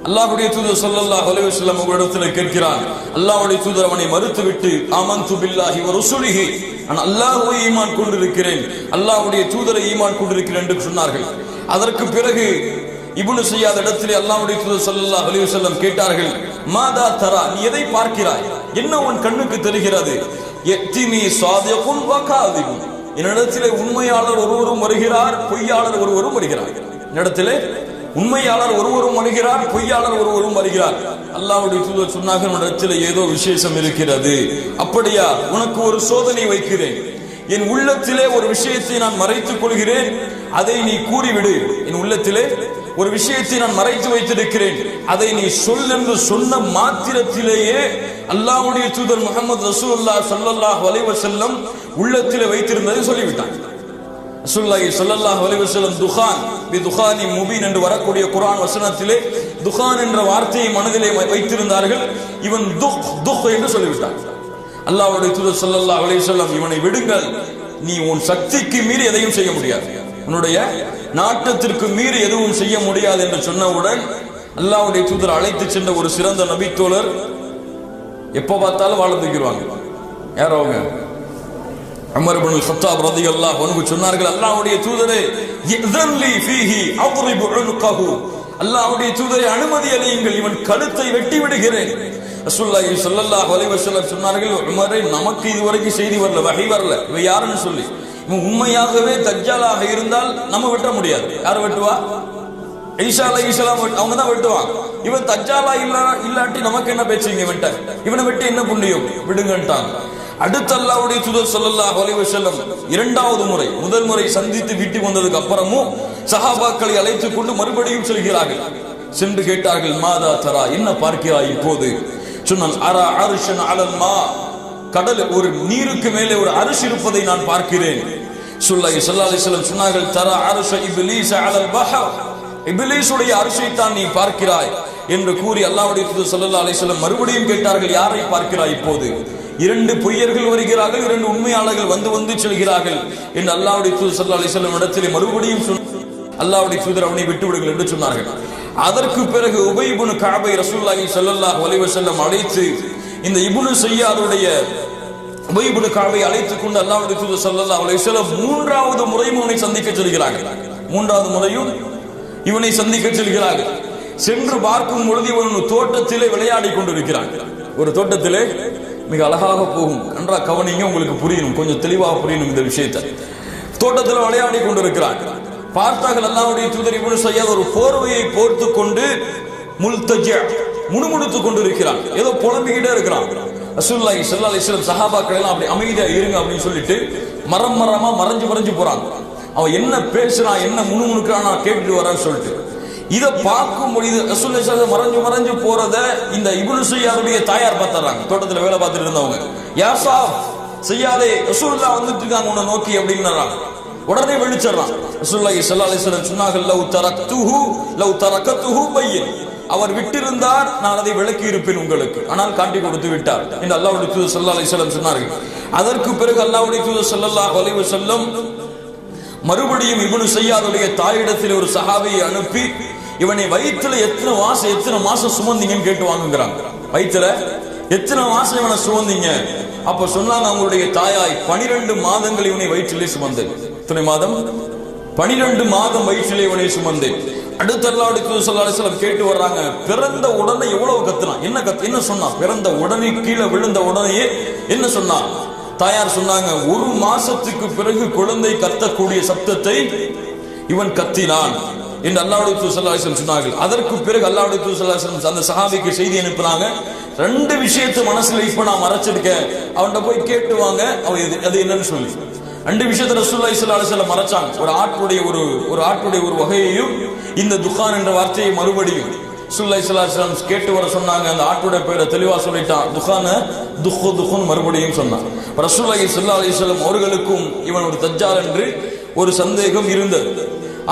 அல்லாஹ்வுடைய தூதர் ஸல்லல்லாஹு அலைஹி வஸல்லம் அவர்களிடத்தில் கேட்கிறான். அல்லாஹ்வுடைய தூதர் அவனை மறுத்துவிட்டு ஆமன்து பில்லாஹி வ ரசூலிஹி, நான் அல்லாஹ்வை ஈமான் கொண்டிருக்கிறேன், அல்லாஹ்வுடைய தூதரை ஈமான் கொண்டிருக்கிறேன் என்று சொன்னார்கள். அதற்கு பிறகு இப்னு ஸியாத் இடத்திலே அல்லாஹ்வுடைய தூதர் ஸல்லல்லாஹு அலைஹி வஸல்லம் கேட்டார்கள், மாதா தரா, நீ எதை பார்க்கிறாய், என்ன உன் கண்ணுக்கு தெரிகிறது? யத்தினி ஸாதிகுன் வ காதிபுன், என்னிடத்திலே உண்மையாளர் ஒருவரும் வருகிறார், பொய்யாளர் ஒருவரும் வருகிறார். என்னிடத்திலே உண்மையாளர் ஒருவரும் வருகிறார், பொய்யாளர் ஒருவரும் வருகிறார். அல்லாஹ்வுடைய தூதர் சொன்னார்கள், உன்னிடத்திலே ஏதோ விசேஷம் இருக்கிறது. அப்படியா, உனக்கு ஒரு சோதனை வைக்கிறேன். என் உள்ளத்திலே ஒரு விஷயத்தை நான் மறைத்துக் கொள்கிறேன், அதை நீ கூறிவிடு. என் உள்ளத்திலே ஒரு விஷயத்தை நான் மறைத்து வைத்திருக்கிறேன், அதை நீ சொல் என்று சொன்ன மாத்திரத்திலேயே அல்லாஹ்வுடைய தூதர் முஹம்மது ரசூலுல்லாஹ் ஸல்லல்லாஹு அலைஹி வஸல்லம் உள்ளத்திலே வைத்திருந்ததை சொல்லிவிட்டான். ரசூலுல்லாஹி ஸல்லல்லாஹு அலைஹி வஸல்லம் துகான் பி துகானி முபீன் என்று வரக்கூடிய குர்ஆன் வசனத்திலே துகான் என்ற வார்த்தையை மனதிலே வைத்திருந்தார்கள். இவன் துக் என்று சொல்லிவிட்டான். அல்லாஹ்வுடைய தூதர் ஸல்லல்லாஹு அலைஹி வஸல்லம், இவனை விடுங்கள், நீ உன் சக்திக்கு மீறி எதையும் செய்ய முடியாது, உன்னுடைய நாட்டத்திற்கு மீறி எதுவும் செய்ய முடியாது என்று சொன்னவுடன் அல்லாஹ்வுடைய தூதர் அழைத்து சென்ற ஒரு சிறந்த நபி தோழர், எப்ப பார்த்தாலும் வாழ தூக்கிடுவாங்க. யார் அவங்க? உமர் இப்னுல் கத்தாப் ரலியல்லாஹு அன்ஹு சொன்னார்கள், அல்லாஹ்வுடைய தூதரே, இذنலி ஃபீஹி அضرب عنقه, அல்லாஹ்வுடைய தூதரே அனுமதி அளியுங்கள், இவன் கழுத்தை வெட்டி விடுகிறேன். ரசூலுல்லாஹி ஸல்லல்லாஹு அலைஹி வஸல்லம் சொன்னார்கள், உமரே, நமக்கு இதுவரைக்கும் செய்தி வரல, வஹி வரல, இவ யாருன்னு சொல்லி. இவன் உண்மையாகவே தஜ்ஜாலாக இருந்தால் நம்ம வெட்ட முடியாது. யார் வெட்டுவா? ஈசா அலைஹிஸ்ஸலாம் அவங்க தான் வெட்டுவாங்க. இவன் தஜ்ஜாலா இல்லாட்டி நமக்கு என்ன பேச்சுங்க, வெட்ட இவனை வெட்டி என்ன புண்ணியம், விடுங்கன்ட்டாங்க. அடுத்த அல்லாஹ்வுடைய தூதர் ஸல்லல்லாஹு அலைஹி வஸல்லம் இரண்டாவது முறை, முதல் முறை சந்தித்து வீட்டுக்கு வந்ததுக்கு அப்புறமும் சஹாபாக்களை அழைத்துக் கொண்டு மறுபடியும் செல்கிறார்கள். சென்று கேட்டார்கள், மாதா தரா, என்ன பார்க்கிறாய் இப்போது? சொன்னான், அரா அர்ஷன் அலல் மா, கடல் ஒரு நீருக்கு மேலே ஒரு அரிசி இருப்பதை நான் பார்க்கிறேன். ஸல்லல்லாஹு அலைஹி வஸல்லம் சொன்னார்கள், தரா அர்ஷ இப்லீஸ் அலல் பஹர், இப்லீஸுடைய அரிசை தான் நீ பார்க்கிறாய் என்று கூறி அல்லாஹ்வுடைய தூதர் ஸல்லல்லாஹு அலைஹி வஸல்லம் மறுபடியும் கேட்டார்கள், யாரை பார்க்கிறாய் இப்போது? இரண்டு பொய்யர்கள் வருகிறார்கள், இரண்டு உண்மையாளர்கள் வந்து வந்து செல்கிறார்கள் என்று அல்லாஹ்வுடைய தூதர் ஸல்லல்லாஹு அலைஹி வஸல்லம் இடத்திலே மறுபடியும் அல்லாஹ்வுடைய தூதர் அவனை விட்டு விடுங்கள் என்று சொன்னார்கள். அதற்கு பிறகு உபை இப்னு கஅபை ரசூலுல்லாஹி ஸல்லல்லாஹு அலைஹி வஸல்லம் அழைத்து இந்த இப்னு ஸியாதுடைய உபை இப்னு கஅபை அழைத்துக் கொண்டு அல்லாஹ்வுடைய தூதர் ஸல்லல்லாஹு அலைஹி வஸல்லம் மூன்றாவது முறையும் இவனை சந்திக்க செல்கிறார்கள். மூன்றாவது முறையும் இவனை சந்திக்க செல்கிறார்கள். சென்று பார்க்கும் பொழுது இவன் தோட்டத்திலே விளையாடி கொண்டிருக்கிறான். ஒரு தோட்டத்திலே மிக அழகாக போகும், நன்றா கவனிங்க, உங்களுக்கு புரியணும், கொஞ்சம் தெளிவாக புரியணும் இந்த விஷயத்தை. தோட்டத்தில் விளையாடி கொண்டிருக்கிறான். பார்த்தார்கள் அல்லாஹ்வுடைய தூதர் இப்னு ஸியாத் ஒரு போர்வையை போர்த்து கொண்டு முல்தஜிஅ, முணுமுணுத்துக் கொண்டிருக்கிறான், ஏதோ புலம்பிக்கிட்டே இருக்கிறான். ரசூலுல்லாஹி ஸல்லல்லாஹு அலைஹி வஸல்லம் சஹாபாக்கள் எல்லாம் அப்படி அமைதியா இருங்க அப்படின்னு சொல்லிட்டு மரமா மறைஞ்சு போறாங்க. அவன் என்ன பேசுறான், என்ன முணுமுணுக்கிறான், நான் கேட்டுட்டு வரேன்னு சொல்லிட்டு இதை பார்க்கும் பொழுது ரசூலுல்லாஹி மறைஞ்சு போறத இந்த இப்னு ஸியாதுடைய தாயார் பார்த்தாங்க. தோட்டத்தில் வேலை பார்த்துட்டு இருந்தவங்க, யா சாப் ஸியாதே, ரசூலுல்லாஹ் வந்துட்டு இருக்காங்க உன்னை நோக்கி அப்படின்னாராம். உடனே வெளிச்சறான். ரசூலுல்லாஹி ஸல்லல்லாஹு அலைஹி வஸல்லம் சொன்னார்கள், லவ் தரகத்துஹு பையின், அவர் விட்டிருந்தார் நான் அதை விளக்கி இருப்பேன் உங்களுக்கு, ஆனால் காட்டி கொடுத்து விட்டார் என்று அல்லாஹ்வுடைய தூதர் ஸல்லல்லாஹு அலைஹி வஸல்லம் சொன்னார்கள். அதற்கு பிறகு அல்லாஹ்வுடைய தூதர் ஸல்லல்லாஹு அலைஹி வஸல்லம் மறுபடியும் இப்னு ஸியாதுடைய தாயிடத்தில் ஒரு சஹாபியை அனுப்பி, இவனை வயிற்றுல எத்தனை மாசம் சுமந்தீங்கன்னு கேட்டு வாங்குகிறாங்க. வயிற்றுல எத்தனை மாசம் இவனை சுமந்தீங்க? அப்ப சொன்னாங்க, அவங்களுடைய தாயாய் 12 மாதங்கள் இவனை வயிற்றிலே சுமந்தேன். எத்தனை மாதம்? 12 மாதம் வயிற்றிலே இவனை சுமந்தேன். அடுத்த அல்லாஹ்வுடைய தூதர் ஸல்லல்லாஹு அலைஹி வஸல்லம் கேட்டு வர்றாங்க, பிறந்த உடனே எவ்வளவு கத்துனான், என்ன சொன்னான்? பிறந்த உடனே கீழே விழுந்த உடனேயே என்ன சொன்னான்? தாயார் சொன்னாங்க, 1 மாசத்துக்கு பிறகு குழந்தை கத்தக்கூடிய சப்தத்தை இவன் கத்தினான் என்று அல்லாஹ்வுடைய தூதர் ஸல்லல்லாஹு அலைஹி வஸல்லம் சொன்னார்கள். அதற்கு பிறகு அல்லாஹ்வுடைய தூதர் ஸல்லல்லாஹு அலைஹி வஸல்லம் அந்த சஹாபிக்கு செய்தி அனுப்புனாங்க, 2 விஷயத்தை மனசுல இப்ப நான் மறைச்சிருக்கேன், அவன்கிட்ட போய் கேட்டுவாங்க அது என்னன்னு சொல்லி. 2 விஷயத்தை ரசூலுல்லாஹி ஸல்லல்லாஹு அலைஹி வஸல்லம் மறைச்சாங்க. ஒரு ஆட்டுடைய ஒரு வகையையும் இந்த துகான் என்ற வார்த்தையை மறுபடியும் ரசூலுல்லாஹி ஸல்லல்லாஹு அலைஹி வஸல்லம் கேட்டு வர சொன்னாங்க. அந்த ஆட்டுடைய பெயரை தெளிவா சொல்லிட்டான், துகான துஹுன் மறுபடியும் சொன்னான். ரசூலுல்லாஹி ஸல்லல்லாஹு அலைஹி வஸல்லம் அவர்களுக்கும் இவன் ஒரு தஜ்ஜால் என்று ஒரு சந்தேகம் இருந்தது.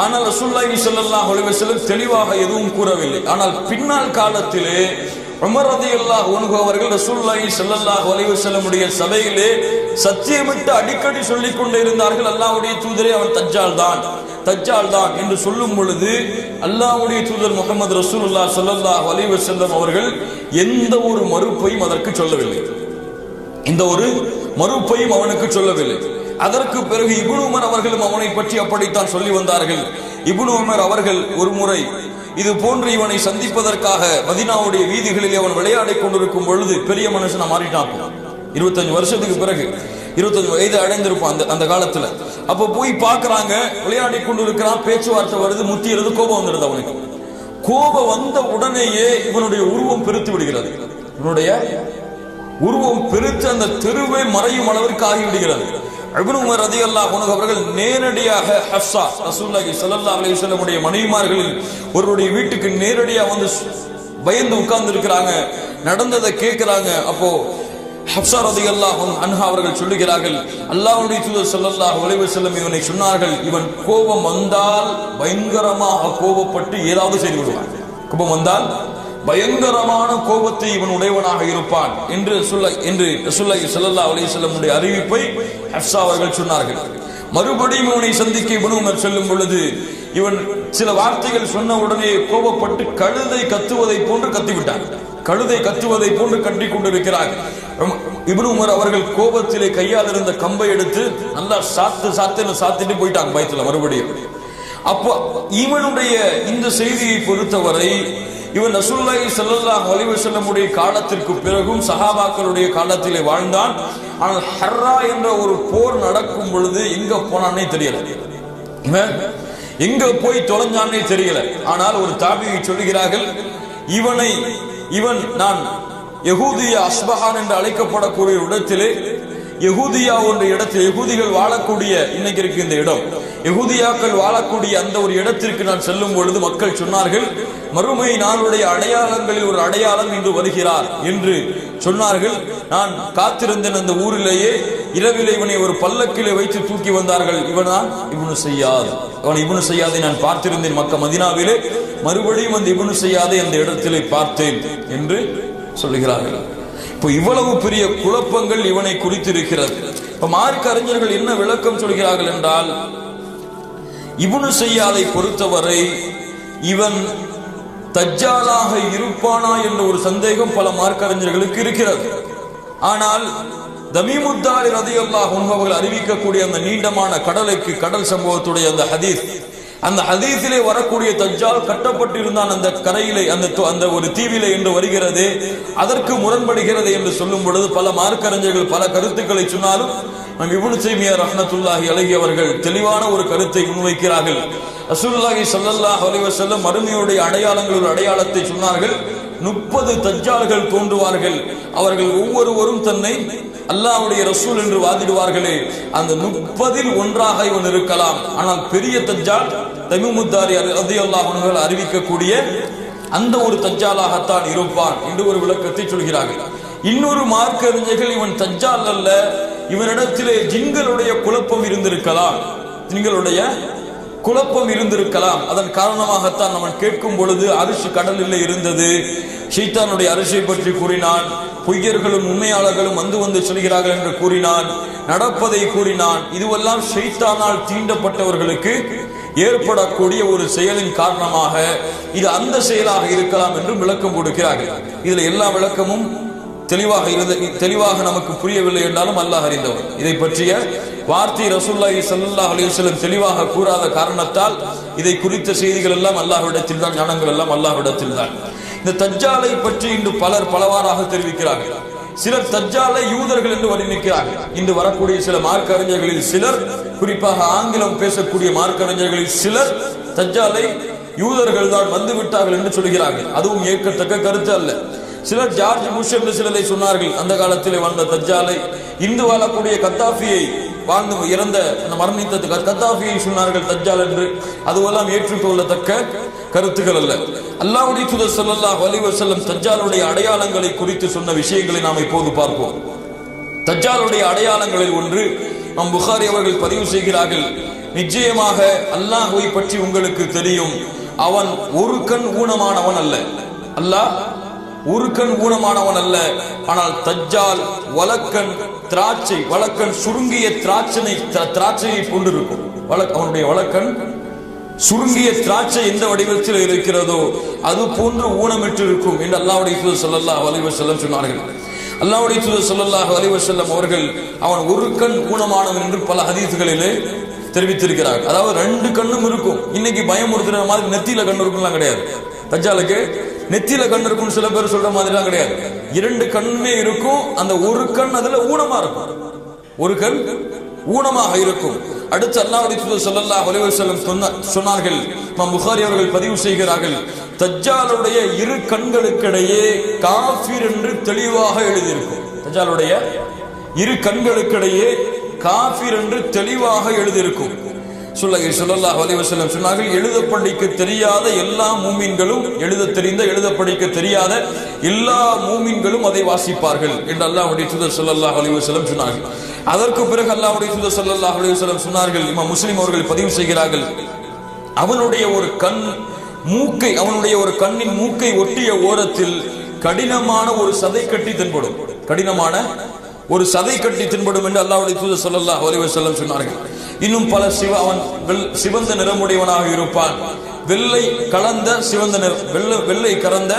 ஆனால் ரசூலுல்லாஹி ஸல்லல்லாஹு அலைஹி வஸல்லம் தெளிவாக எதுவும் கூறவில்லை. ஆனால் பின்னால் காலத்திலே உமர் ரலியல்லாஹு அன்ஹு அவர்கள் ரசூலுல்லாஹி ஸல்லல்லாஹு அலைஹி வஸல்லமுடைய சபையிலே சத்தியமிட்டு அடிக்கடி சொல்லிக் கொண்டே இருந்தார்கள், அல்லாஹ்வுடைய தூதரே அவன் தஜ்ஜால் தான் என்று சொல்லும் பொழுது அல்லாஹ்வுடைய தூதர் முஹம்மது ரசூலுல்லாஹி ஸல்லல்லாஹு அலைஹி வஸல்லம் அவர்கள் எந்த ஒரு மறுப்பையும் அதற்கு சொல்லவில்லை, இந்த ஒரு மறுப்பையும் அவனுக்கு சொல்லவில்லை. அதற்கு பிறகு இப்னு உமர் அவர்களும் அவனை பற்றி அப்படித்தான் சொல்லி வந்தார்கள். இப்னு உமர் அவர்கள் ஒரு முறை இது போன்று இவனை சந்திப்பதற்காக மதீனாவுடைய வீதிகளில் அவன் விளையாடி கொண்டிருக்கும் பொழுது, பெரிய மனுஷனா மாறிட்டான், 25 வருஷத்துக்கு பிறகு 25 வயது அடைந்திருப்பான் அந்த காலத்துல. அப்ப போய் பாக்குறாங்க, விளையாடி கொண்டிருக்கிறான், பேச்சுவார்த்தை வருது, முத்தியது, கோபம் வந்துடுது அவனுக்கு. கோபம் வந்த உடனேயே இவனுடைய உருவம் பெருத்து விடுகிறது, இவனுடைய உருவம் பெருத்து அந்த தெருவே மறையும் அளவிற்கு ஆகிவிடுகிறது. இப்னு உமர் ரலியல்லாஹு அன்ஹு அவர்கள் நேரடியாக ஹஃப்ஸா ரசூலுல்லாஹி ஸல்லல்லாஹு அலைஹி வஸல்லமுடைய மனைவிமார்களில் ஒருவருடைய வீட்டுக்கு நேரடியாக வந்து பயந்து உட்கார்ந்து இருக்கிறாங்க, நடந்ததை கேட்கிறாங்க. அப்போ ஹஃப்ஸா ரலியல்லாஹு அன்ஹா அவர்கள் சொல்லுகிறார்கள், அல்லாஹ்வுடைய தூதர் ஸல்லல்லாஹு அலைஹி வஸல்லம் இவனை சொன்னார்கள், இவன் கோபம் வந்தால் பயங்கரமாக கோபப்பட்டு ஏதாவது செய்து விடுவான், கோபம் வந்தால் பயங்கரமான கோபத்தை இவன் உடையவனாக இருப்பான் என்று ரசூலுல்லாஹி ஸல்லல்லாஹு அலைஹி வஸல்லமுடைய அறிவிப்பை ஹஃப்ஸா அவர்கள் சொன்னார்கள். மறுபடியும் இவனை சந்திக்க இப்னு உமர் செல்லும் பொழுது இவன் சில வார்த்தைகள் சொன்ன உடனே கோபப்பட்டு கழுதை கத்துவதை போன்று கத்திவிட்டான், கழுதை கத்துவதை போன்று கட்டிக் கொண்டிருக்கிறார். இப்னு உமர் அவர்கள் கோபத்திலே கையால் இருந்த கம்பை எடுத்து நல்லா சாத்திட்டு போயிட்டாங்க பயத்துல மறுபடியும். அப்போ இவனுடைய இந்த செய்தியை பொறுத்தவரை இவன் ரசூலுல்லாஹி ஸல்லல்லாஹு அலைஹி வஸல்லமுடைய காலத்திற்கு பிறகும் சஹாபாக்களுடைய காலத்திலே வாழ்ந்தான். ஆனால் ஹர்ரா என்ற ஒரு போர் நடக்கும் பொழுது எங்க போனானே தெரியல, இவன் எங்க போய் தொலைஞ்சானே தெரியல. ஆனால் ஒரு தாபியை சொல்லுகிறார்கள், இவன் நான் யஹூதியா அஸ்பஹான் என்று அழைக்கப்படக்கூடிய இடத்திலே, யஹூதியா என்ற இடத்தில் யஹூதிகள் வாழக்கூடிய இன்னைக்கு இருக்கு இந்த இடம், யஹூதியாக்கள் வாழக்கூடிய அந்த ஒரு இடத்திற்கு நான் செல்லும் பொழுது மக்கள் சொன்னார்கள், மறுமை நாளுடைய அடையாளங்களில் ஒரு அடையாளம் இன்று வருகிறார் என்று சொன்னார்கள். நான் காத்திருந்தேன் அந்த ஊரிலேயே. இரவிலே இவனை ஒரு பல்லக்கிலே வைத்து தூக்கி வந்தார்கள். இவன்தான் இப்னு ஸையாத், அவன் இப்னு ஸையாதை நான் பார்த்திருந்தேன் மக்கா மதீனாவிலே. மறுபடியும் அந்த இப்னு ஸையாதை அந்த இடத்திலே பார்த்தேன் என்று சொல்லுகிறார்கள். இப்போ இவ்வளவு பெரிய குழப்பங்கள் இவனை குறித்திருக்கிறது. இப்ப மார்க்க அறிஞர்கள் என்ன விளக்கம் சொல்கிறார்கள் என்றால், இப்னு ஸையாதை பொறுத்தவரை இவன் தஜ்ஜாலாக இருப்பானா என்ற ஒரு சந்தேகம் பல மார்க்கறிஞர்களுக்கு இருக்கிறது. ஆனால் தமீமுத்தாரி ரலியல்லாஹு அன்ஹு அவர்கள் அறிவிக்கக்கூடிய அந்த நீண்டமான கடல் சம்பவத்துடைய அந்த ஹதீஸிலே வரக்கூடிய தஜ்ஜால் கட்டப்பட்டிருந்தான் அந்த கரையிலே, அந்த ஒரு தீவிலே என்று வருகிறது, அதற்கு முரண்படுகிறது என்று சொல்லும் பொழுது பல மார்க்கறிஞர்கள் பல கருத்துக்களை சொன்னாலும் இப்னு தைமியா ரஹ்மத்துல்லாஹி அலைஹி அவர்கள் தெளிவான ஒரு கருத்தை முன்வைக்கிறார்கள். ரசூலுல்லாஹி ஸல்லல்லாஹு அலைஹி வஸல்லம் மறுமையுடைய அடையாளங்கள் அடையாளத்தை சொன்னார்கள். 30 தஜ்ஜால்கள் தோன்றுவார்கள், அவர்கள் ஒவ்வொருவரும் தன்னை அல்லாஹ்வுடைய ரசூல் என்று வாதிடுவார்களே, அந்த 30இல் ஒன்றாக இவன் இருக்கலாம். ஆனால் பெரிய தஜ்ஜால் தமீமுத்தாரி ரலியல்லாஹு அன்ஹு அறிவிக்கக்கூடிய அந்த ஒரு தஜ்ஜாலாகத்தான் இருப்பான் என்று ஒரு விளக்கத்தை சொல்கிறார்கள். இன்னொரு மார்க்க அறிஞர்கள் இவன் தஜ்ஜால் அல்ல, இவனிடத்திலே ஜின்களுடைய குழப்பம் இருந்திருக்கலாம். அதன் காரணமாகத்தான் நம்ம கேட்கும் பொழுது அரிசி கடலில் இருந்தது, ஷைத்தானுடைய அரிசியை பற்றி கூறினான், பொய்யர்களும் உண்மையாளர்களும் வந்து சொல்கிறார்கள் என்று கூறினான், நடப்பதை கூறினான். இதுவெல்லாம் ஷைத்தானால் தீண்டப்பட்டவர்களுக்கு ஏற்படக்கூடிய ஒரு செயலின் காரணமாக இது அந்த செயலாக இருக்கலாம் என்று விளக்கம் கொடுக்கிறார்கள். இதுல எல்லா விளக்கமும் தெளிவாக நமக்கு புரியவில்லை என்றாலும் அல்லாஹ் அறிந்தவர். இதை பற்றிய வார்த்தை ரசூலுல்லாஹி ஸல்லல்லாஹு அலைஹி வஸல்லம் தெளிவாக கூறாத காரணத்தால் இதை குறித்த செய்திகள் எல்லாம் அல்லாஹ்விடத்தில் தான், ஞானங்கள் எல்லாம் அல்லாஹ்விடத்தில் தான். இந்த தஜ்ஜாலை பற்றி இன்று பலர் பலவாறாக தெரிவிக்கிறார்கள். சிலர் தஜ்ஜாலை யூதர்கள் என்று வர்ணிக்கிறார்கள். இன்று வரக்கூடிய சில மார்க்க அறிஞர்களில் சிலர், குறிப்பாக ஆங்கிலம் பேசக்கூடிய மார்க்க அறிஞர்களில் சிலர் தஜ்ஜாலை யூதர்கள் தான் வந்து விட்டார்கள் என்று சொல்கிறார்கள். அதுவும் ஏற்கத்தக்க கருத்து அல்ல. சிலர் ஜார்ஜ் புஷ் என்று சிலரை சொன்னார்கள், அந்த காலத்திலே வாழ்ந்த தஜ்ஜாலை. இந்து வாழக்கூடிய கத்தாஃபியை வாழ்ந்து இறந்த மரணித்த கத்தாஃபியை சொன்னார்கள் தஜ்ஜால் என்று. அதுவெல்லாம் ஏற்றுக்கொள்ளத்தக்க கருத்துக்கள் அல்ல. அல்லாஹ்வுடைய தூதர் ஸல்லல்லாஹு அலைஹி வஸல்லம் தஜ்ஜாலுடைய அடையாளங்களை குறித்து சொன்ன விஷயங்களை நாம் இப்போது பார்ப்போம். தஜ்ஜாலுடைய அடையாளங்களில் ஒன்று நம் புகாரி அவர்கள் பதிவு செய்கிறார்கள், நிச்சயமாக அல்லாஹ்வை பற்றி உங்களுக்கு தெரியும், அவன் ஒரு கண் ஊனமானவன் அல்ல. அல்லாஹ் ஒரு கண் ஊனமானவன் அல்ல. ஆனால் தஜ்ஜால் வலக்கண் திராட்சை, வலக்கண் சுருங்கிய திராட்சையை கொண்டிருக்கும். அவனுடைய வலக்கண் சுருங்கிய திராட்சை எந்த வடிவத்தில் இருக்கிறதோ அது போன்று ஊனமிட்டு இருக்கும் என்று அல்லாஹ்வுடைய தூதர் ஸல்லல்லாஹு அலைஹி வஸல்லம் சொன்னார்கள். அல்லாஹ்வுடைய தூதர் ஸல்லல்லாஹு அலைஹி வஸல்லம் அவர்கள் அவன் ஒரு கண் ஊனமானவன் என்று பல ஹதீஸ்களிலே தெரிவித்திருக்கிறார்கள். அதாவது 2 கண்ணும் இருக்கும். இன்னைக்கு பயமுறுத்துற மாதிரி நெத்தியில கண் இருக்கும்லாம் கிடையாது. தஜ்ஜாலுக்கு நெத்தியில கண் இருக்கும்னு சில பேர் சொல்ற மாதிரிலாம் கிடையாது. 2 கண்ணுமே இருக்கும். அந்த ஒரு கண் அதுல ஊனமா இருக்கும். ஒரு கண் ஊனமாக இருக்கும். அடுத்து அல்லாஹ்வுடைய தூதர் ஸல்லல்லாஹு அலைஹி வஸல்லம் சொன்னார்கள், இமாம் புகாரி அவர்கள் பதிவு செய்கிறார்கள், தஜ்ஜாலுடைய 2 கண்களுக்கிடையே காஃபிர் என்று தெளிவாக எழுதியிருக்கும். தஜ்ஜாலுடைய 2 கண்களுக்கிடையே காஃபிர் என்று தெளிவாக எழுதியிருக்கும். ஸல்லல்லாஹு அலைஹி வஸல்லம் சொன்னார்கள், எழுத படிக்க தெரியாத எல்லா மூமின்களும், எழுத தெரிந்த எழுத படிக்க தெரியாத எல்லா மூமின்களும் அதை வாசிப்பார்கள் என்று அல்லாஹ்வுடைய தூதர் ஸல்லல்லாஹு அலைஹி வஸல்லம் சொன்னார்கள். அதற்கு பிறகு அல்லாஹ்வுடைய தூதர் ஸல்லல்லாஹு அலைஹி வஸல்லம் சொன்னார்கள், இமாம் முஸ்லிம் அவர்கள் பதிவு செய்கிறார்கள், அவனுடைய ஒரு கண் மூக்கை, அவனுடைய ஒரு கண்ணின் மூக்கை ஒட்டிய ஓரத்தில் கடினமான ஒரு சதை கட்டி தென்படும். கடினமான ஒரு சதை கட்டி தென்படும் என்று அல்லாஹ்வுடைய தூதர் ஸல்லல்லாஹு அலைஹி வஸல்லம் சொன்னார்கள். இன்னும் பல அவன் சிவந்த நிறமுடையவனாக இருப்பான். வெள்ளை கலந்த சிவந்த வெள்ளை கலந்த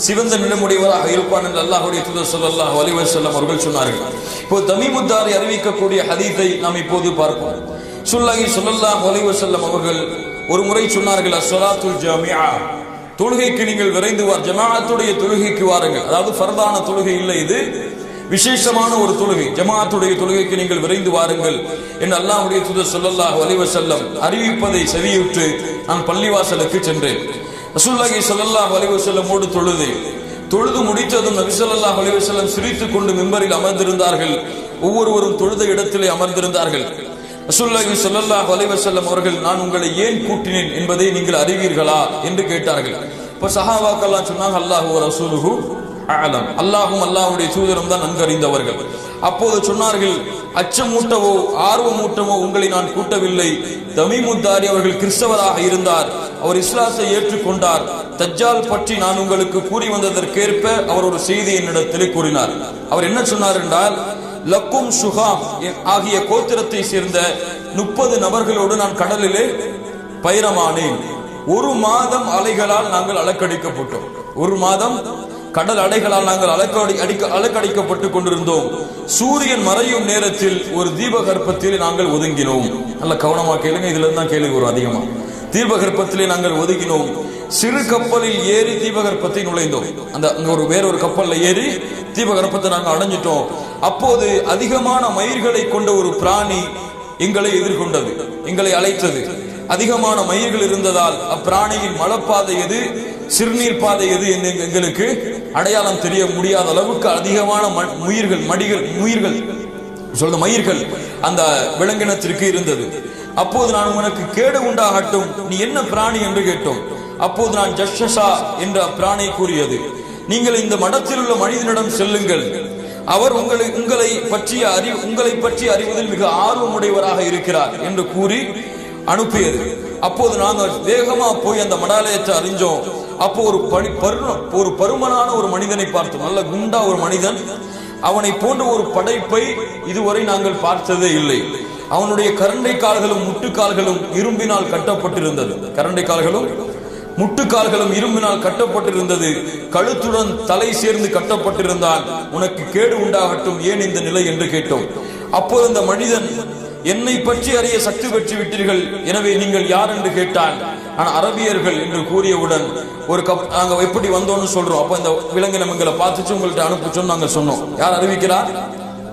சிவந்த நிறமுடையவராக இருப்பான் என்று அல்லாஹ்வுடைய தூதர் ஸல்லல்லாஹு அலைஹி வஸல்லம் அவர்கள் சொன்னார்கள். இப்போ தமீமுத்தாரி அறிவிக்கக்கூடிய ஹதீஸை நாம் இப்போது பார்ப்போம். ஸல்லல்லாஹு அலைஹி வஸல்லம் அவர்கள் ஒரு முறை சொன்னார்கள், அஸ்ஸலாத்துல் ஜாமிஆ, தொழுகைக்கு நீங்கள் விரைந்து ஜமாஅத்துடைய தொழுகைக்கு வாருங்கள். அதாவது ஃபர்தான தொழுகை இல்லை, இது விசேஷமான ஒரு தொழுகை. ஜமாஅத்துடைய தொழுகைக்கு நீங்கள் விரைந்து வாருங்கள் என்று அல்லாஹ்வுடைய தூதர் ஸல்லல்லாஹு அலைஹி வஸல்லம் அறிவிப்பதை செவியுற்று நான் பள்ளிவாசலுக்கு சென்றேன். ரசூலுல்லாஹி ஸல்லல்லாஹு அலைஹி வஸல்லமோடு தொழுது முடித்ததும் நபி ஸல்லல்லாஹு அலைஹி வஸல்லம் சிரித்துக் கொண்டு மிம்பரில் அமர்ந்திருந்தார்கள். ஒவ்வொருவரும் தொழுத இடத்திலே அமர்ந்திருந்தார்கள். ரசூலுல்லாஹி ஸல்லல்லாஹு அலைஹி வஸல்லம் அவர்கள், நான் உங்களை ஏன் கூட்டினேன் என்பதை நீங்கள் அறிவீர்களா என்று கேட்டார்கள். இப்ப சஹாபாக்கெல்லாம் சொன்னாங்க, அல்லாஹு வ ரசூலுஹு அஅலம், அல்லாஹும் அல்லாஹ்வுடைய தூதரும் தான் நன்கு அறிந்தவர்கள். அப்போது சொன்னார்கள், அச்சமூட்டவோ ஆர்வமூட்டவோ உங்களை நான் கூட்டவில்லை. தமீமுத்தாரி அவர்கள் கிறிஸ்தவராக இருந்தார், அவர் இஸ்லாத்தை ஏற்றுக்கொண்டார். தஜ்ஜால் பற்றி நான் உங்களுக்கு கூறி வந்ததற்கேற்ப அவர் ஒரு செய்தி என்னிடத்திலே கூறினார். அவர் என்ன சொன்னார் என்றால், லக்கும் சுகாம் ஆகிய கோத்திரத்தை சேர்ந்த 30 நபர்களோடு நான் கடலிலே பயணமானேன். 1 மாதம் அலைகளால் நாங்கள் அலக்கடிக்கப்பட்டோம். 1 மாதம் கடல் அலைகளால் நாங்கள் அலக்கடிக்கப்பட்டு கொண்டிருந்தோம். சூரியன் மறையும் நேரத்தில் ஒரு தீபகற்பத்திலே நாங்கள் ஒதுங்கினோம். நல்ல கவனமா கேளுங்க, இதுல இருந்து தான் கேள்வி வரும் அதிகமா. தீபகற்பத்திலே நாங்கள் ஒதுங்கினோம். சிறு கப்பலில் ஏறி தீபகற்பத்தை நுழைந்தோம். அங்க வேறொரு கப்பல்ல ஏறி தீபகற்பத்தை நாங்கள் அடைஞ்சிட்டோம். அப்போது அதிகமான மயிர்களை கொண்ட ஒரு பிராணி எங்களை எதிர்கொண்டது, எங்களை அழைத்தது. அதிகமான மயிர்கள் இருந்ததால் அப்பிராணியின் மலப்பாதை எது, சிறுநீர் பாதை எது என்று எங்களுக்கு அடையாளம் தெரிய முடியாத அளவுக்கு அதிகமான மயிர்கள் அந்த விலங்கினத்திற்கு இருந்தது. அப்போது நான் உனக்கு கேடு உண்டாகட்டும், நீ என்ன பிராணி என்று கேட்டோம். அப்போது நான் ஜஷஷா என்ற பிராணி கூறியது, நீங்கள் இந்த மடத்தில் உள்ள மனிதனிடம் செல்லுங்கள், அவர் உங்களை பற்றி அறிவதில் மிக ஆர்வமுடையவராக இருக்கிறார் என்று கூறி அனுப்பியது. அப்போது நாங்கள் வேகமா போய் அந்த மடாலயத்தை அறிஞ்சோம். அப்போ ஒரு பருமனான ஒரு மனிதனை பார்த்தோம். நல்ல குண்டா ஒரு மனிதன். அவனை போன்ற ஒரு படைப்பை இதுவரை நாங்கள் பார்த்ததே இல்லை. அவனுடைய கரண்டை கால்களும் முட்டுக்கால்களும் இரும்பினால் கட்டப்பட்டிருந்தது. கரண்டை கால்களும் முட்டுக்கால்களும் இரும்பினால் கட்டப்பட்டிருந்தது. கழுத்துடன் தலை சேர்ந்து கட்டப்பட்டிருந்தான். உனக்கு கேடு உண்டாகட்டும், ஏன் இந்த நிலை என்று கேட்டோம். அப்போது அந்த மனிதன், என்னை பற்றி அறிய சக்தி பெற்று விட்டீர்கள், எனவே நீங்கள் யார் என்று கேட்டான். நான் அரபியர்கள் என்று கூறியவுடன் நாங்க எப்படி வந்தோம்னு சொல்றோம். அப்ப இந்த விலங்கினம் எங்களை பார்த்துச்சு, உங்கள்கிட்ட அனுப்பிச்சோம் நாங்க சொன்னோம். யார் அறிவிக்கிறார்?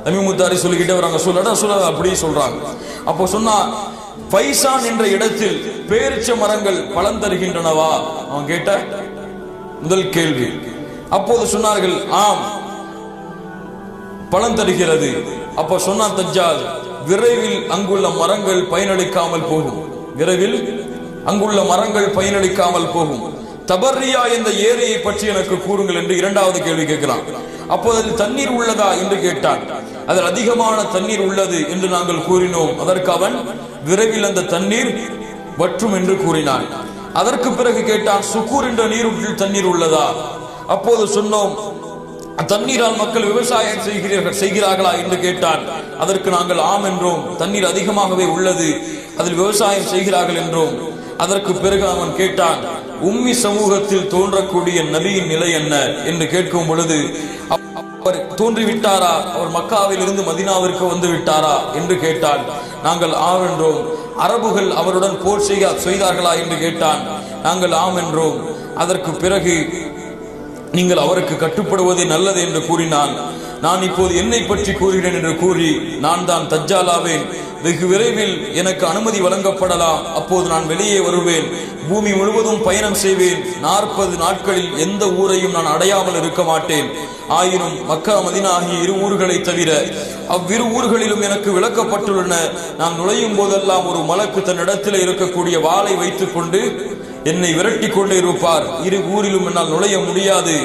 தமீமுத்தாரி சொல்லிக்கிட்டே வராங்க. சொல்ல அப்படி சொல்றாங்க. அப்போ சொன்னா, பைசான் என்ற இடத்தில் பேரிச்ச மரங்கள் பலன் தருகின்றனவா? அவன் கேட்ட முதல் கேள்வி. அப்போது சொன்னார்கள், ஆம், பலன் தருகிறது. அப்ப சொன்னான் தஜ்ஜால், விரைவில் அங்குள்ள மரங்கள் பயனளிக்காமல் போகும். விரைவில் அங்குள்ள மரங்கள் பயனளிக்காமல் போகும். தபர்ரியா என்ற ஏரியை பற்றி எனக்கு கூறுங்கள் என்று 2வது கேள்வி கேட்கிறான். அப்போது அதில் தண்ணீர் உள்ளதா என்று கேட்டான். அதில் அதிகமான தண்ணீர் உள்ளது என்று நாங்கள் கூறினோம். அதற்கு அவன், விரைவில் அந்த தண்ணீர் வற்றும் என்று கூறினான். அதற்கு பிறகு கேட்டான், சுக்கூர் என்ற நீரூற்றில் தண்ணீர் உள்ளதா? அப்போது சொன்னோம், தண்ணீரால் மக்கள் விவசாயம் செய்கிறார்களா என்று கேட்டான். அதற்கு நாங்கள் ஆம் என்றோம். தண்ணீர் அதிகமாகவே உள்ளது, அதில் விவசாயம் செய்கிறார்கள் என்றோம். அதற்கு பிறகு அவன் கேட்டான், உம்மி சமூகத்தில் தோன்றக்கூடிய நபியின் நிலை என்ன என்று கேட்கும் பொழுது, அவர் தோன்றிவிட்டாரா, அவர் மக்காவில் இருந்து மதீனாவிற்கு வந்து விட்டாரா என்று கேட்டான். நாங்கள் ஆம் என்றோம். அரபுகள் அவருடன் போர் செய்தார்களா என்று கேட்டான். நாங்கள் ஆம் என்றோம். அதற்கு பிறகு நீங்கள் அவருக்கு கட்டுப்படுவதே நல்லது என்று கூறினான். நான் இப்போது என்னை பற்றி கூறுகிறேன் என்று கூறி, நான் தான் தஜ்ஜாலாவேன், வெகு விரைவில் எனக்கு அனுமதி வழங்கப்படலாம், அப்போது நான் வெளியே வருவேன், பூமி முழுவதும் பயணம் செய்வேன், 40 நாட்களில் எந்த ஊரையும் நான் அடையாமல் இருக்க மாட்டேன். ஆயினும் மக்கா மதீனா ஆகிய 2 ஊர்களை தவிர அவ்விரு ஊர்களிலும் எனக்கு விளக்கப்பட்டுள்ளன. நான் நுழையும் போதெல்லாம் ஒரு மலக்கு தன்னிடத்தில் இருக்கக்கூடிய வாளை வைத்துக் கொண்டு என்னை விரட்டி கொண்டே இருப்பார். 2 ஊரிலும் என்னால் நுழைய முடியாது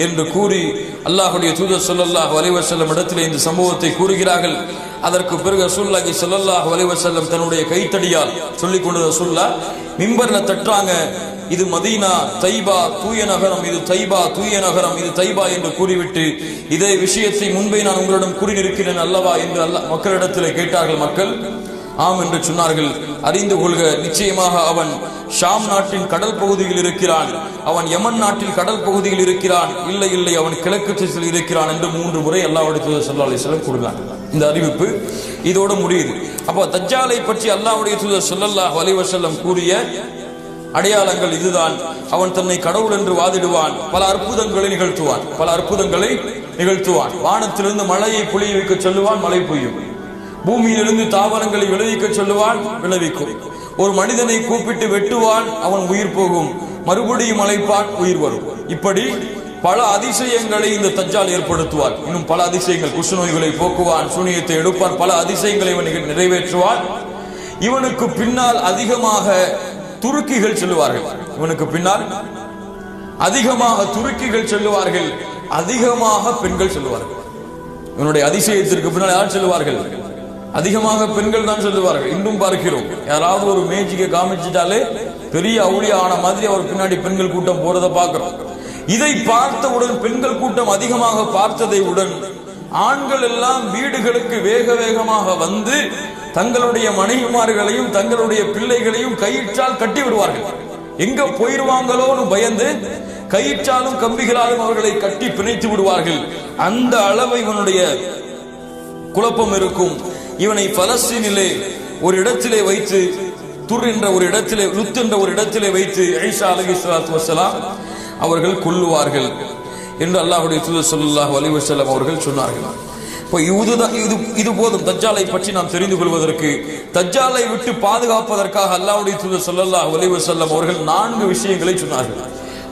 என்று கூறி அல்லாஹ்வுடைய தூதர் ஸல்லல்லாஹு அலைஹி வஸல்லம் இடத்திலே இந்த சம்பவத்தை கூறுகிறார்கள். அதற்கு பிறகு ரசூலுல்லாஹி ஸல்லல்லாஹு அலைஹி வஸல்லம் தன்னுடைய கைத்தடியால் சொல்லிக் கொண்டு ரசூலுல்லாஹ் மிம்பர்ல தட்டுறாங்க, இது மதீனா தைபா தூய நகரம், இது தைபா தூய நகரம், இது தைபா என்று கூறிவிட்டு, இதே விஷயத்தை முன்பே நான் உங்களிடம் கூறியிருக்கிறேன் அல்லவா என்று மக்களிடத்தில் கேட்டார்கள். மக்கள் ஆம் என்று சொன்னார்கள். அறிந்து கொள்க, நிச்சயமாக அவன் ஷாம் நாட்டின் கடல் பகுதியில் இருக்கிறான், அவன் யமன் நாட்டில் கடல் பகுதியில் இருக்கிறான், இல்லை இல்லை அவன் கிழக்கு திசையில் இருக்கிறான் என்று 3 முறை அல்லாஹ்வுடைய தூதர் ஸல்லல்லாஹு அலைஹி வஸல்லம் கூறினார். இந்த அறிவிப்பு இதோடு முடியுது. அப்போ தஜ்ஜாலை பற்றி அல்லாஹ்வுடைய தூதர் ஸல்லல்லாஹு அலைஹி வஸல்லம் கூறிய அடையாளங்கள் இதுதான். அவன் தன்னை கடவுள் என்று வாதிடுவான், பல அற்புதங்களை நிகழ்த்துவான். வானத்திலிருந்து மழையை பொழிய வைக்க சொல்லுவான், மழை பொய்யும். பூமியிலிருந்து தாவரங்களை விளைவிக்க சொல்லுவான், விளைவிக்கும். ஒரு மனிதனை கூப்பிட்டு வெட்டுவான், அவன் உயிர் போகும், மறுபடியும் அழைப்பான், உயிர் வரும். இப்படி பல அதிசயங்களை இந்த தஜ்ஜால் ஏற்படுத்துவான். இன்னும் பல அதிசயங்கள், குஷ்ண நோய்களை போக்குவான், சூனியத்தை எடுப்பான், பல அதிசயங்களை இவன் நிறைவேற்றுவான். இவனுக்கு பின்னால் அதிகமாக துருக்கிகள் செல்லுவார்கள். அதிகமாக பெண்கள் செல்லுவார்கள். இவனுடைய அதிசயத்திற்கு பின்னால் யார் செல்லுவார்கள்? அதிகமாக பெண்கள் தான் செல்லுவார்கள். இன்னும் பார்க்கிறோம், யாராவது ஒரு மேஜிக்கை காமிச்சிட்டாலே பெரிய அவுளியா ஆன மாதிரி அவர் பின்னாடி பெண்கள் கூட்டம் போறதை பார்க்கிறோம். இதை பார்த்தவுடன், பெண்கள் கூட்டம் அதிகமாக பார்த்ததை உடன் ஆண்கள் எல்லாம் வீடுகளுக்கு வேக வேகமாக வந்து தங்களுடைய மனைவிமார்களையும் தங்களுடைய பிள்ளைகளையும் கயிற்றால் கட்டி விடுவார்கள். எங்க போயிருவாங்களோன்னு பயந்து கயிற்றாலும் கம்பிகளாலும் அவர்களை கட்டி பிணைத்து விடுவார்கள். அந்த அளவு இவனுடைய குழப்பம் இருக்கும். இவனை பலஸ்தீனிலே ஒரு இடத்திலே வைத்து, துர் என்ற ஒரு இடத்திலே, லுத் என்ற ஒரு இடத்திலே வைத்து ஈசா அலைஹிஸ்ஸலாத்து வஸ்ஸலாம் அவர்கள் கொல்லுவார்கள் என்று அல்லாஹ்வுடைய தூதர் ஸல்லல்லாஹு அலைஹி வஸல்லம் அவர்கள் சொன்னார்கள். இது போதும் தஜ்ஜாலை பற்றி நாம் தெரிந்து கொள்வதற்கு. தஜ்ஜாலை விட்டு பாதுகாப்பதற்காக அல்லாஹ்வுடைய தூதர் ஸல்லல்லாஹு அலைஹி வஸல்லம் அவர்கள் 4 விஷயங்களை சொன்னார்கள்.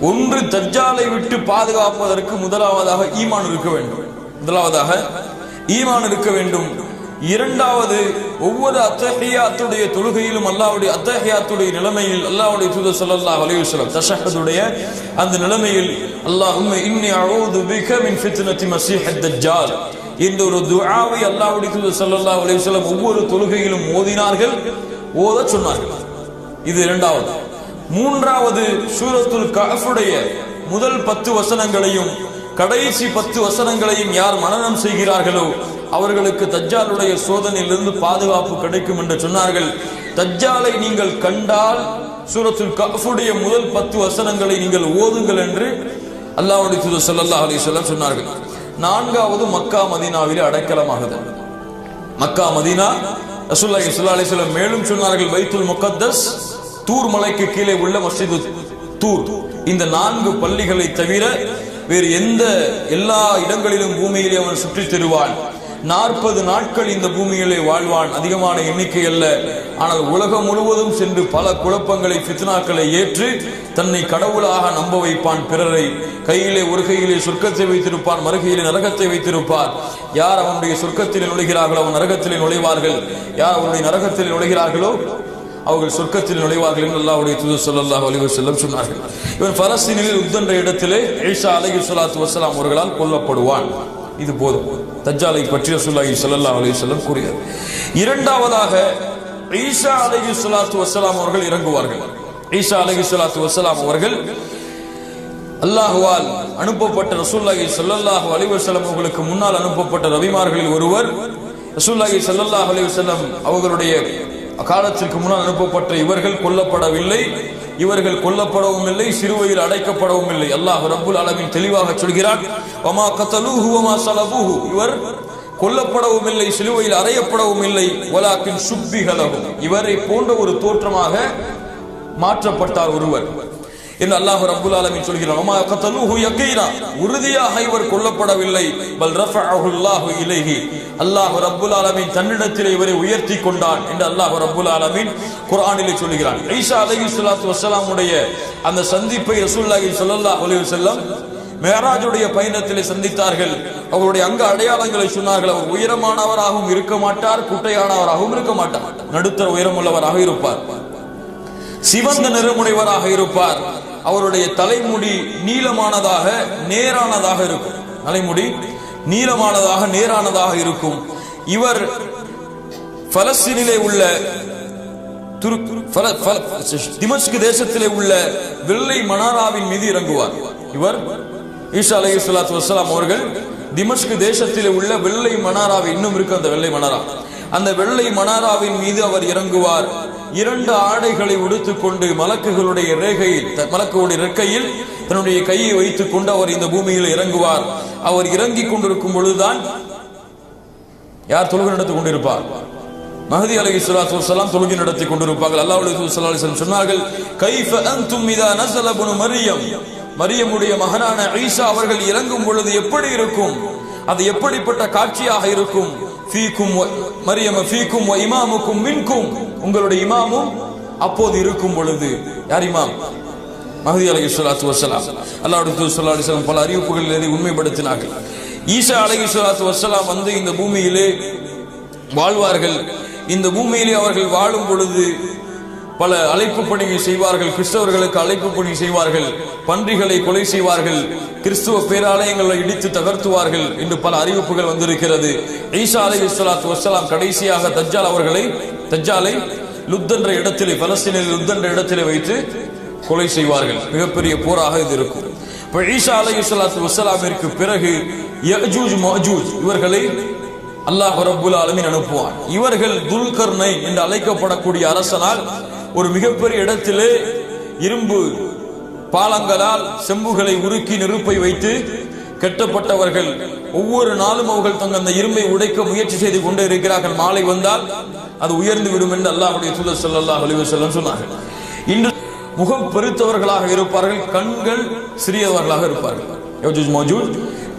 ஒன்று, தஜ்ஜாலை விட்டு பாதுகாப்பதற்கு முதலாவதாக ஈமான் இருக்க வேண்டும். இரண்டாவது, ஒவ்வொரு அத்தஹியாத்துடைய தொழுகையிலும் அல்லாஹ்வுடைய அத்தஹியாத்துடைய நிலைமையில் அல்லாஹ்வுடைய தூதர் ஸல்லல்லாஹு அலைஹி வஸல்லம் தஷஹ்ஹுடைய அந்த நிலைமையில் அல்லாஹும்ம இன்னி அஊது பிக மின் ஃபித்னதி மஸீஹ் தஜ்ஜால் என்ற ஒரு துஆவை அல்லாஹ்வுடைய தூதர் ஸல்லல்லாஹு அலைஹி வஸல்லம் ஒவ்வொரு தொழுகையிலும் ஓதச் சொன்னார்கள். இது இரண்டாவது. மூன்றாவது, சூரத்துல் கஹ்ஃபுடைய முதல் 10 வசனங்களையும் கடைசி 10 வசனங்களையும் யார் மனனம் செய்கிறார்களோ அவர்களுக்கு தஜ்ஜாலுடைய சோதனையிலிருந்து பாதுகாப்பு கிடைக்கும் என்று சொன்னார்கள். தஜ்ஜாலை நீங்கள் கண்டால் சூரத்துல் கஹ்ஃபுடைய முதல் 10 வசனங்களை நீங்கள் ஓதுங்கள் என்று அல்லாஹ்வுடைய தூதர் ஸல்லல்லாஹு அலைஹி வஸல்லம் சொன்னார்கள். நான்காவது, மக்கா மதீனாவிலே அடைக்கலமாகுதல். மக்கா மதீனா, ரசூலுல்லாஹி ஸல்லல்லாஹு அலைஹி வஸல்லம் மேலும் சொன்னார்கள், பைத்துல் முகத்தஸ், தூர் மலைக்கு கீழே உள்ள மஸ்ஜிது தூர், இந்த 4 பள்ளிகளை தவிர வேறு எல்லா இடங்களிலும் பூமியிலே அவன் சுற்றித் திருவான். 40 நாட்கள் இந்த பூமியிலே வாழ்வான். அதிகமான எண்ணிக்கை அல்ல, ஆனால் உலகம் முழுவதும் சென்று பல குழப்பங்களை, ஃபித்னாக்களை ஏற்று தன்னை கடவுளாக நம்ப வைப்பான். பிறரை ஒரு கையிலே சொர்க்கத்தை வைத்திருப்பான், மறுகையிலே நரகத்தை வைத்திருப்பார். யார் அவனுடைய சொர்க்கத்திலே நுழைகிறார்களோ அவன் நரகத்திலே நுழைவார்கள், யார் அவனுடைய நரகத்திலே நுழைகிறார்களோ அவர்கள் சொர்க்கத்தில் நுழைவார்கள் என்று அல்லாஹ்வுடைய தூதர் ஸல்லல்லாஹு அலைஹி வஸல்லம் சொன்னார்கள். இவன் பலஸ்தீனில் உத் என்ற இடத்திலே ஈசா அலைஹிஸ்ஸலாத்து வஸ்ஸலாம் அவர்களால் கொல்லப்படுவான். இது போதும் தஜ்ஜாலை பற்றி ரசூலுல்லாஹி ஸல்லல்லாஹு அலைஹி வஸல்லம் கூறியது. இரண்டாவதாக, ஈசா அலைஹிஸ்ஸலாத்து வஸ்ஸலாம் அவர்கள் இறங்குவார்கள். ஈசா அலைஹிஸ்ஸலாத்து வஸ்ஸலாம் அவர்கள் அல்லாஹ்வால் அனுப்பப்பட்ட ரசூலுல்லாஹி ஸல்லல்லாஹு அலைஹி வஸல்லம் அவர்களுக்கு முன்னால் அனுப்பப்பட்ட நபிமார்களில் ஒருவர். ரசூலுல்லாஹி ஸல்லல்லாஹு அலைஹி வஸல்லம் அவர்களுடைய காலத்திற்கு முன்னால் அனுப்பப்பட்ட இவர்கள் கொல்லப்படவில்லை, இவர்கள் கொல்லப்படவும் இல்லை, சிறுவையில் அடைக்கப்படவும் இல்லை. அல்லாஹ் ரப்புல் ஆலமீன் தெளிவாக சொல்கிறார், வமா கதலூஹு வமா ஸலபூஹு, இவர் கொல்லப்படவும் இல்லை, சிலுவையில் அறையப்படவும் இல்லை, வலாக்கின் சுப்பிஹ லஹு, இவரை போன்ற ஒரு தோற்றமாக மாற்றப்பட்டார் ஒருவர் என்று அல்லாஹ் ரப்புல் ஆலமீன் சொல்கிறார். வமா கதலூஹு யகீனா, உறுதியாக இவர் கொல்லப்படவில்லை, பல் ரஃபஅஹு அல்லாஹு இலைஹி, அல்லாஹ் ரப்புல் ஆலமீன் தன்னிடத்தில் இவரை உயர்த்தி கொண்டான் என்று அல்லாஹ் ரப்புல் ஆலமீன் குர்ஆனிலே சொல்கிறான். ஈசா அலைஹிஸ்ஸலாத்து வஸ்ஸலாமுடைய அந்த சந்திப்பை ரசூலுல்லாஹி ஸல்லல்லாஹு அலைஹி வஸல்லம் மேராஜுடைய பயணத்திலே சந்தித்தார்கள். அவருடைய அங்க அடையாளங்களை சொன்னார்கள். அவர் உயரமானவராகவும் இருக்க மாட்டார், குட்டையானவராகவும் இருக்க மாட்டார், நடுத்தர உயரமுள்ளவராக இருப்பார், சிவந்த நிறமுடையவராக இருப்பார். அவருடைய தலைமுடி நீளமானதாக நேரானதாக இருக்கும், தலைமுடி நீளமானதாக நேரானதாக இருக்கும். இவர் பலஸ்தீனிலே உள்ள திமஸ்கு தேசத்திலே உள்ள வெள்ளை மனாராவின் மீது இறங்குவார். இவர் ஈசா அலைஹிஸ்ஸலாத்து வஸ்ஸலாம் அவர்கள் திமஸ்கு தேசத்திலே உள்ள வெள்ளை மனாராவை, இன்னும் இருக்கு அந்த வெள்ளை மனாரா, அந்த வெள்ளை மனாராவின் மீது அவர் இறங்குவார். 2 ஆடைகளை உடுத்துக் கொண்டு மலக்குகளுடைய ரேகையில், மலக்குடைய ரெக்கையில் தன்னுடைய கையை வைத்துக் கொண்டு அவர் இந்த பூமியில் இறங்குவார். அவர் இறங்கிக் கொண்டிருக்கும் பொழுதுதான் யார் தொழுகை நடத்திக் கொண்டிருப்பார்? மஹதி அலைஹிஸ்ஸலாத்து வஸ்ஸலாம் தொழுகை நடத்தி கொண்டிருப்பார்கள். அல்லாஹ்வுடைய தூதர் ஸல்லல்லாஹு அலைஹி வஸல்லம் சொன்னார்கள், கைஃப அன்தும் இதா நஸல இப்னு மரியம், மரியமுடைய மகனான ஈசா அவர்கள் இறங்கும் பொழுது எப்படி இருக்கும், அது எப்படிப்பட்ட காட்சியாக இருக்கும்? ஃபீக்கும் மரியம் ஃபீக்கும் வ இமாமுக்கும் மின்கும், உங்களுடைய இமாமும் அப்போது இருக்கும் பொழுது. யார் இமாம்? மஹதி அலைஹிஸ்ஸலாத்து வஸ்ஸலாம். அல்லாஹ்வுடைய தூதர் ஸல்லல்லாஹு அலைஹி வஸல்லம் பல அறிவிப்புகளில் இதை உண்மைப்படுத்தினார்கள். ஈசா அலைஹிஸ்ஸலாத்து வஸ்ஸலாம் வந்து இந்த பூமியிலே வாழ்வார்கள். இந்த பூமியிலே அவர்கள் வாழும் பொழுது பல அழைப்பு பணிகள் செய்வார்கள். கிறிஸ்தவர்களுக்கு அழைப்பு பணி செய்வார்கள், பன்றிகளை கொலை செய்வார்கள், கிறிஸ்துவ பேராலயங்களை இடித்து தகர்த்துவார்கள் என்று பல அறிவிப்புகள் வந்திருக்கிறது. ஈசா அலைஹிஸ்ஸலாத்து வஸ்ஸலாம் கடைசியாக தஜ்ஜாலை லுத் என்ற இடத்திலே, பலஸ்தீனில் லுத் என்ற இடத்திலே வைத்து கொலை செய்வார்கள். மிகப்பெரிய போராக இது இருக்கும். இப்ப ஈசா அலைஹிஸ்ஸலாத்து வஸ்ஸலாமிற்கு பிறகு யஜூஜ் மஜூஜ் இவர்களை அல்லாஹ் ரப்புல் ஆலமீன் அனுப்புவார். இவர்கள் துல்கர்னைன் என்று அழைக்கப்படக்கூடிய அரசனால் ஒரு மிகப்பெரிய இடத்திலே இரும்பு பாலங்களால் செம்புகளை உருக்கி நெருப்பை வைத்து கட்டப்பட்டவர்கள். ஒவ்வொரு நாளும் அவர்கள் தங்கள் அந்த இரும்பை உடைக்க முயற்சி செய்து கொண்டே இருக்கிறார்கள். மாலை வந்தால் அது உயர்ந்து விடும் என்று அல்லாஹ்வுடைய தூதர் ஸல்லல்லாஹு அலைஹி வஸல்லம் சொன்னார்கள். இன்று முகம் பெருத்தவர்களாக இருப்பார்கள், கண்கள் சிறியவர்களாக இருப்பார்கள். யஜூஜ் மஜூஜ்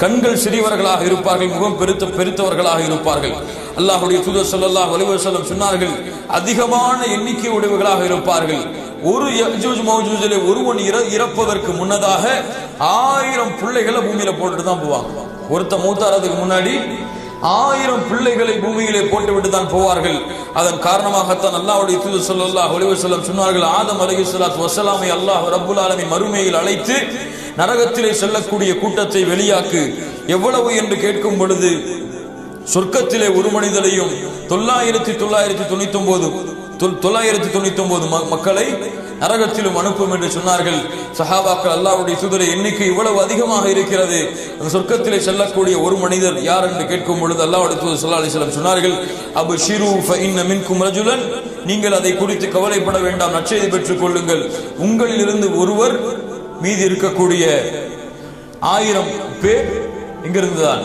கண்கள் சிறியவர்களாக இருப்பார்கள், முகம் பெருத்தவர்களாக இருப்பார்கள். அல்லாஹ்வுடைய தூதர் ஸல்லல்லாஹு அலைஹி வஸல்லம் சொன்னார்கள், அதிகமான எண்ணிக்கை உடையவர்களாக இருப்பார்கள். ஒரு யஜூஜ் மஜூஜிலே ஒருவன் இறப்பதற்கு முன்னதாக 1000 பிள்ளைகளை பூமியில போட்டுட்டு தான் போவாங்க. ஒருத்த மூத்தாரதுக்கு முன்னாடி 1000 பிள்ளைகளை பூமியிலே போட்டுவிட்டு தான் போவார்கள். அதன் காரணமாகத்தான் அல்லாஹ்வுடைய தூதர் ஸல்லல்லாஹு அலைஹி வஸல்லம் சொன்னார்கள், ஆதம் அலைஹிஸ்ஸலாத்து வஸ்ஸலாமை அல்லாஹ் ரப்புல் ஆலமீன் மறுமையில் அழைத்து நரகத்திலே செல்லக்கூடிய கூட்டத்தை வெளியாக்கு. எவ்வளவு என்று கேட்கும் பொழுது சொர்க்கத்திலே ஒரு மனிதனையும் 999 மக்களை நரகத்திலும் அனுப்பும் என்று சொன்னார்கள் சஹாபாக்கள். அல்லாஹ்வுடைய தூதரை எண்ணிக்கை இவ்வளவு அதிகமாக இருக்கிறது, அந்த சொர்க்கத்திலே செல்லக்கூடிய ஒரு மனிதர் யார் என்று கேட்கும் பொழுது அல்லாஹ்வுடைய தூதர் ஸல்லல்லாஹு அலைஹி வஸல்லம் சொன்னார்கள், அப்ஷிரு ஃபஇன்ன மின்கும் ரஜுலன், நீங்கள் அதை குறித்து கவலைப்பட வேண்டாம், நற்செய்தி பெற்றுக் கொள்ளுங்கள். உங்களிலிருந்து ஒருவர் மீதி இருக்கக்கூடிய 1000 பேர் இங்கிருந்துதான்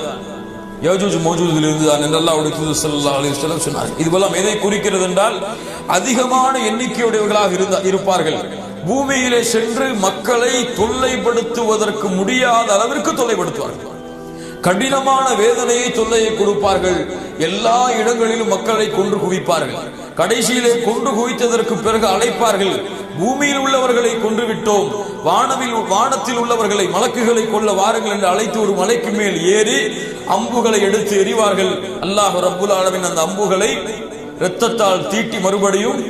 யஜூஜ் மஜூஜில் இருந்துதான் என்று அல்லாஹ்வுடைய தூதர் ஸல்லல்லாஹு அலைஹி வஸல்லம் சொன்னார். இதுவெல்லாம் எதை குறிக்கிறது என்றால், அதிகமான எண்ணிக்கையுடையவர்களாக இருப்பார்கள். பூமியிலே சென்று மக்களை தொல்லைப்படுத்துவதற்கு முடியாத அளவிற்கு தொல்லைப்படுத்துவார்கள். கடினமான வேதனையை தொல்லையை கொடுப்பார்கள். எல்லா இடங்களிலும் மக்களை கொன்று குவிப்பார்கள். கடைசியிலே கொன்று குவித்ததற்கு பிறகு அழைப்பார்கள், பூமியில் உள்ளவர்களை கொன்று விட்டோம், வானத்தில் உள்ளவர்களை மலக்குகளை கொல்ல வாருங்கள் என்று அழைத்து ஒரு மலைக்கு மேல் ஏறி அம்புகளை எடுத்து எறிவார்கள். அல்லாஹ் ரப்புல் ஆலமீன் அந்த அம்புகளை இரத்தத்தால் தீட்டி மறுபடியும்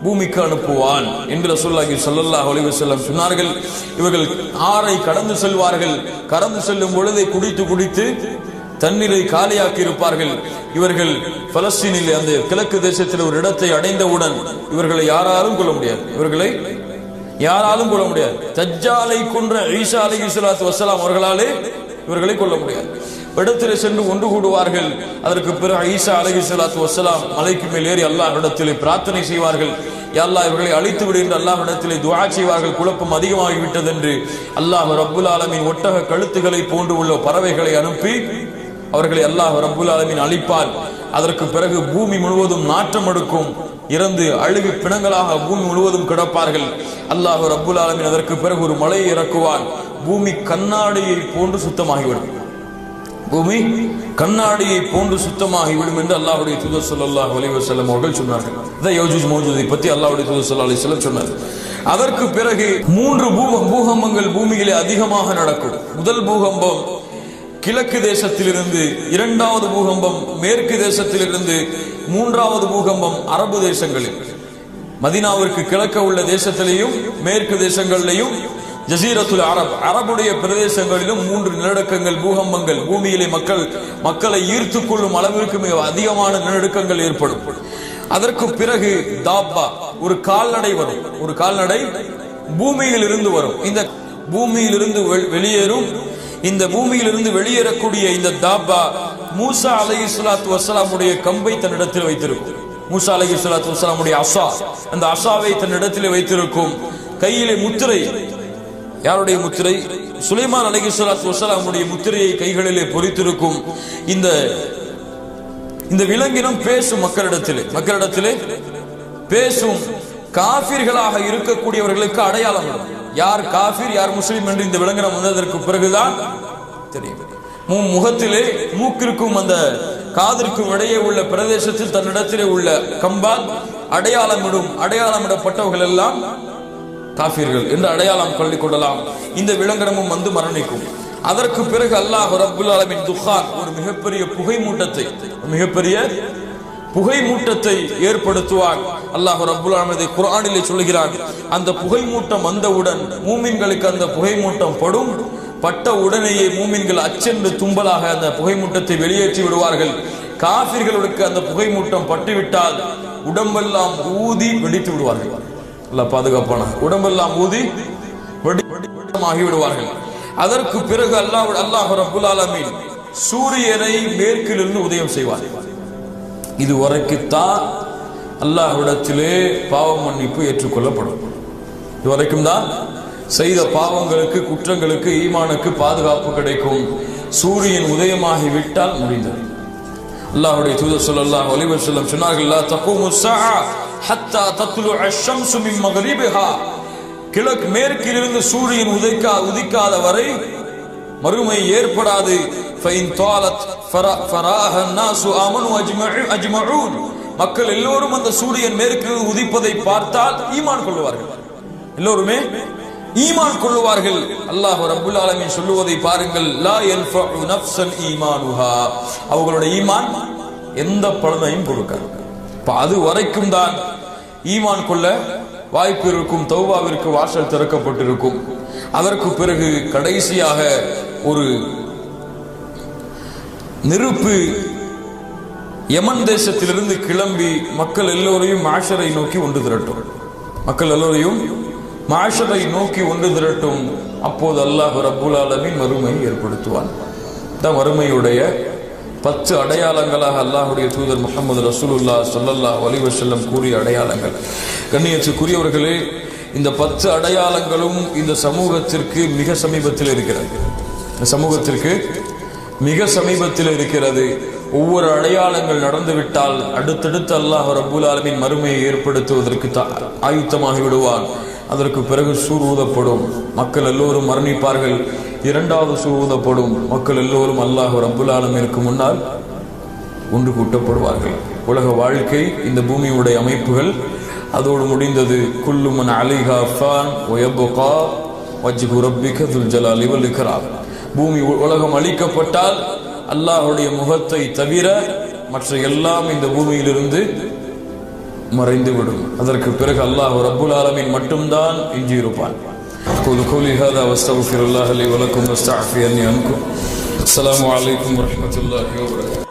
பூமிக்கு அனுப்புவான் என்று ரசூலுல்லாஹி ஸல்லல்லாஹு அலைஹி வஸல்லம் சொன்னார்கள். இவர்கள் ஆறை கடந்து செல்வார்கள். கடந்து செல்லும் பொழுதை குடித்து தண்ணீரை காலியாக்கி இருப்பார்கள். இவர்கள் பலஸ்தீனில் அந்த கிழக்கு தேசத்தில் ஒரு இடத்தை அடைந்தவுடன் இவர்களை யாராலும் கொல்ல முடியாது. இவர்களை யாராலும் கொள்ள முடியாது. தஜ்ஜாலை கொன்ற ஈசா அலைஹிஸ்ஸலாத்து வஸ்ஸலாம் அவர்களாலே இவர்களை கொல்ல முடியாது. இடத்திலே சென்று ஒன்று கூடுவார்கள். அதற்கு பிறகு ஈசா அலைஹிஸ்ஸலாத்து வஸ்ஸலாம் மலைக்கு மேல் ஏறி அல்லாஹ்விடத்திலே பிரார்த்தனை செய்வார்கள். யா அல்லாஹ் இவர்களை அழித்து விடு என்று அல்லாஹ்விடத்திலே துஆ செய்வார்கள். குழப்பம் அதிகமாகிவிட்டது என்று அல்லாஹ் ரப்புல் ஆலமீன் ஒட்டக கழுத்துகளை போன்று உள்ள பறவைகளை அனுப்பி அவர்களை அல்லாஹ் ரப்புல் ஆலமீன் அழிப்பார். அதற்கு பிறகு பூமி முழுவதும் நாற்றம் எடுக்கும். இறந்து அழுகி பிணங்களாக பூமி முழுவதும் கிடப்பார்கள். அல்லாஹ் ரப்புல் ஆலமீன் அதற்கு பிறகு ஒரு மலையை இறக்குவான். பூமி கண்ணாடியை போன்று சுத்தமாகிவிடும். பூமி கண்ணாடியை போன்று சுத்தமாகிவிடும் என்று அல்லாஹ்வுடைய தூதர் ஸல்லல்லாஹு அலைஹி வஸல்லம் அவர்கள் சொன்னார்கள். இதை யஜூஜ் மௌஜூதை பற்றி அல்லாஹ்வுடைய தூதர் ஸல்லல்லாஹு அலைஹி வஸல்லம் சொன்னார். அதற்கு பிறகு 3 பூகம்பங்கள் பூமியிலே அதிகமாக நடக்கும். முதல் பூகம்பம் கிழக்கு தேசத்திலிருந்து, இரண்டாவது பூகம்பம் மேற்கு தேசத்திலிருந்து, மூன்றாவது பூகம்பம் அரபு தேசங்களில். மதீனாவிற்கு கிழக்க உள்ள தேசத்திலேயும் மேற்கு தேசங்களிலேயும் ஜசீரத்துல் அரப் அரபுடைய பிரதேசங்களிலும் 3 நிலநடுக்கங்கள் பூகம்பங்கள் பூமியிலே மக்களை ஈர்த்து கொள்ளும் அளவிற்கு மிக அதிகமான நிலநடுக்கங்கள் ஏற்படும். அதற்கு பிறகு தாப்பா ஒரு கால்நடை வரும். ஒரு கால்நடை பூமியில் இருந்து வரும். இந்த பூமியிலிருந்து வெளியேறும். இந்த பூமியிலிருந்து வெளியேறக்கூடிய இந்த தாப்பா மூசா அலைஹிஸ்ஸலாத்து வஸ்ஸலாமுடைய கம்பை தன்னிடத்தில் வைத்திருக்கும். மூசா அலைஹிஸ்ஸலாத்து வஸ்ஸலாமுடைய அஸா, அந்த அஸாவை தன்னிடத்தில் வைத்திருக்கும். கையிலே முத்திரை, யாருடைய முத்திரை? சுலைமான் அலைஹிஸ்ஸலாத்து வஸ்ஸலாமுடைய முத்திரையை கைகளிலே பொறித்திருக்கும். இந்த விலங்கினம் பேசும். மக்களிடத்திலே பேசும். காஃபிர்களாக இருக்கக்கூடியவர்களுக்கு அடையாளம். யார் காஃபிர் யார் முஸ்லிம் என்று இந்த விலங்கினம் வந்ததற்கு பிறகுதான் தெரியும். முகத்திலே மூக்கிற்கும் அந்த காதிற்கும் இடையே உள்ள பிரதேசத்தில் தன்னிடத்திலே உள்ள கம்பால் அடையாளமிடப்பட்டவர்கள் எல்லாம் காஃபிர்கள் என்று அடையாளம் கொள்ளிக் கொள்ளலாம். இந்த விலங்கினமும் வந்து மரணிக்கும். அதற்கு பிறகு அல்லாஹ் ரப்புல் ஆலமீன் துஹான் ஒரு மிகப்பெரிய புகை மூட்டத்தை ஏற்படுத்துவார். அல்லாஹ் ரப்புல் ஆலமீன் குர்ஆனிலே சொல்கிறான், அந்த புகை மூட்டம் வந்தவுடன் மூமின்களுக்கு அந்த புகை மூட்டம் பட்ட உடனேயே மூமின்கள் அச்சென்று தும்பலாக அந்த புகை மூட்டத்தை வெளியேற்றி விடுவார்கள். காஃபிர்களுக்கு அந்த புகை மூட்டம் பட்டுவிட்டால் உடம்பெல்லாம் ஊதி வெடித்து விடுவார்கள். அல்லாஹ் பாதுகாப்பான உடம்பெல்லாம் ஊதி வெடிமாகி விடுவார்கள். அதற்கு பிறகு அல்லாஹ் ரப்புல் ஆலமீன் சூரியனை மேற்கிலிருந்து உதயம் செய்வார். இதுவரைக்குத்தான் அல்லாஹ்விடத்திலே பாவ மன்னிப்பு ஏற்றுக்கொள்ளப்படும். இதுவரைக்கும் தான் செய்த பாவங்களுக்கு குற்றங்களுக்கு ஈமானுக்கு பாதுகாப்பு கிடைக்கும். சூரியன் உதயமாகி விட்டால் முடிந்தது. அல்லாஹ்வுடைய தூதர் ஸல்லல்லாஹு அலைஹி வஸல்லம் சொன்னார்கள், லா தகூமு ஸஆ ஹத்தா தத்லுஅ அஷ்-ஷம்ஸு மின் மக்ரிபிஹா. கிழக்கு மேற்கிலிருந்து சூரியன் உதிக்காத வரை மறுமை ஏற்படாது. ஃபைன் தாலத் ஃபராஹ الناس ஆமனு அஜ்மஊன். மக்கள் எல்லோரும் அந்த சூரியன் மேற்கில் உதிப்பதை பார்த்தால் ஈமான் கொள்வார்கள். எல்லோருமே ஈமான் கொள்வார்கள். அல்லாஹ் ரப்புல் ஆலமீன் சொல்லுவதை பாருங்கள், லா யன்ஃபஉ நஃப்ஸன் ஈமானுஹா. அவர்களுடைய ஈமான் எந்த பலனையும் கொடுக்காது. அது வரைக்கும் தான் ஈமான் கொள்ள வாய்ப்பு இருக்கும். தௌபாவிற்கு வாசல் திறக்கப்பட்டிருக்கும். அதற்கு பிறகு கடைசியாக ஒரு நெருப்பு யமன் தேசத்திலிருந்து கிளம்பி மக்கள் எல்லோரையும் மாஷரை நோக்கி ஒன்று திரட்டும். அப்போது அல்லாஹ் ரப்புல் ஆலமீன் மறுமையை ஏற்படுத்துவான். மறுமையுடைய 10 அடையாளங்களாக அல்லாஹ்வுடைய தூதர் முஹம்மது ரசூலுல்லாஹ் ஸல்லல்லாஹு அலைஹி வஸல்லம் கூறிய அடையாளங்கள். கண்ணியத்துக்குரியவர்களே, இந்த 10 அடையாளங்களும் இந்த சமூகத்திற்கு மிக சமீபத்தில் இருக்கிறது. ஒவ்வொரு அடையாளங்கள் நடந்துவிட்டால் அடுத்தடுத்து அல்லாஹ் ரப்புல் ஆலமீன் மறுமையை ஏற்படுத்துவதற்கு ஆயுத்தமாகி விடுவான். அதற்கு பிறகு சூர் ஊதப்படும். மக்கள் எல்லோரும் மரணிப்பார்கள். 2வது சூர் ஊதப்படும். மக்கள் எல்லோரும் அல்லாஹ் ரப்புல் ஆலமீனுக்கு முன்னால் ஒன்று கூட்டப்படுவார்கள். உலக வாழ்க்கை, இந்த பூமியுடைய அமைப்புகள் அதோடு முடிந்தது. குல்லு மன் அலைஹா ஃபான் வ யப்கா வஜ்ஹு ரப்பிக துல் ஜலாலி வல் இக்ராம். பூமி உலகம் அழிக்கப்பட்டால் அல்லாஹ்வுடைய முகத்தை தவிர மற்ற எல்லாம் இந்த பூமியிலிருந்து மறைந்துவிடும். அதற்கு பிறகு அல்லாஹ் ரப்புல் ஆலமீன் மட்டும்தான் எஞ்சியிருப்பான். قولي هذا واستغفر الله لي ولكم واستعفي عني عنكم. السلام عليكم ورحمة الله وبركاته.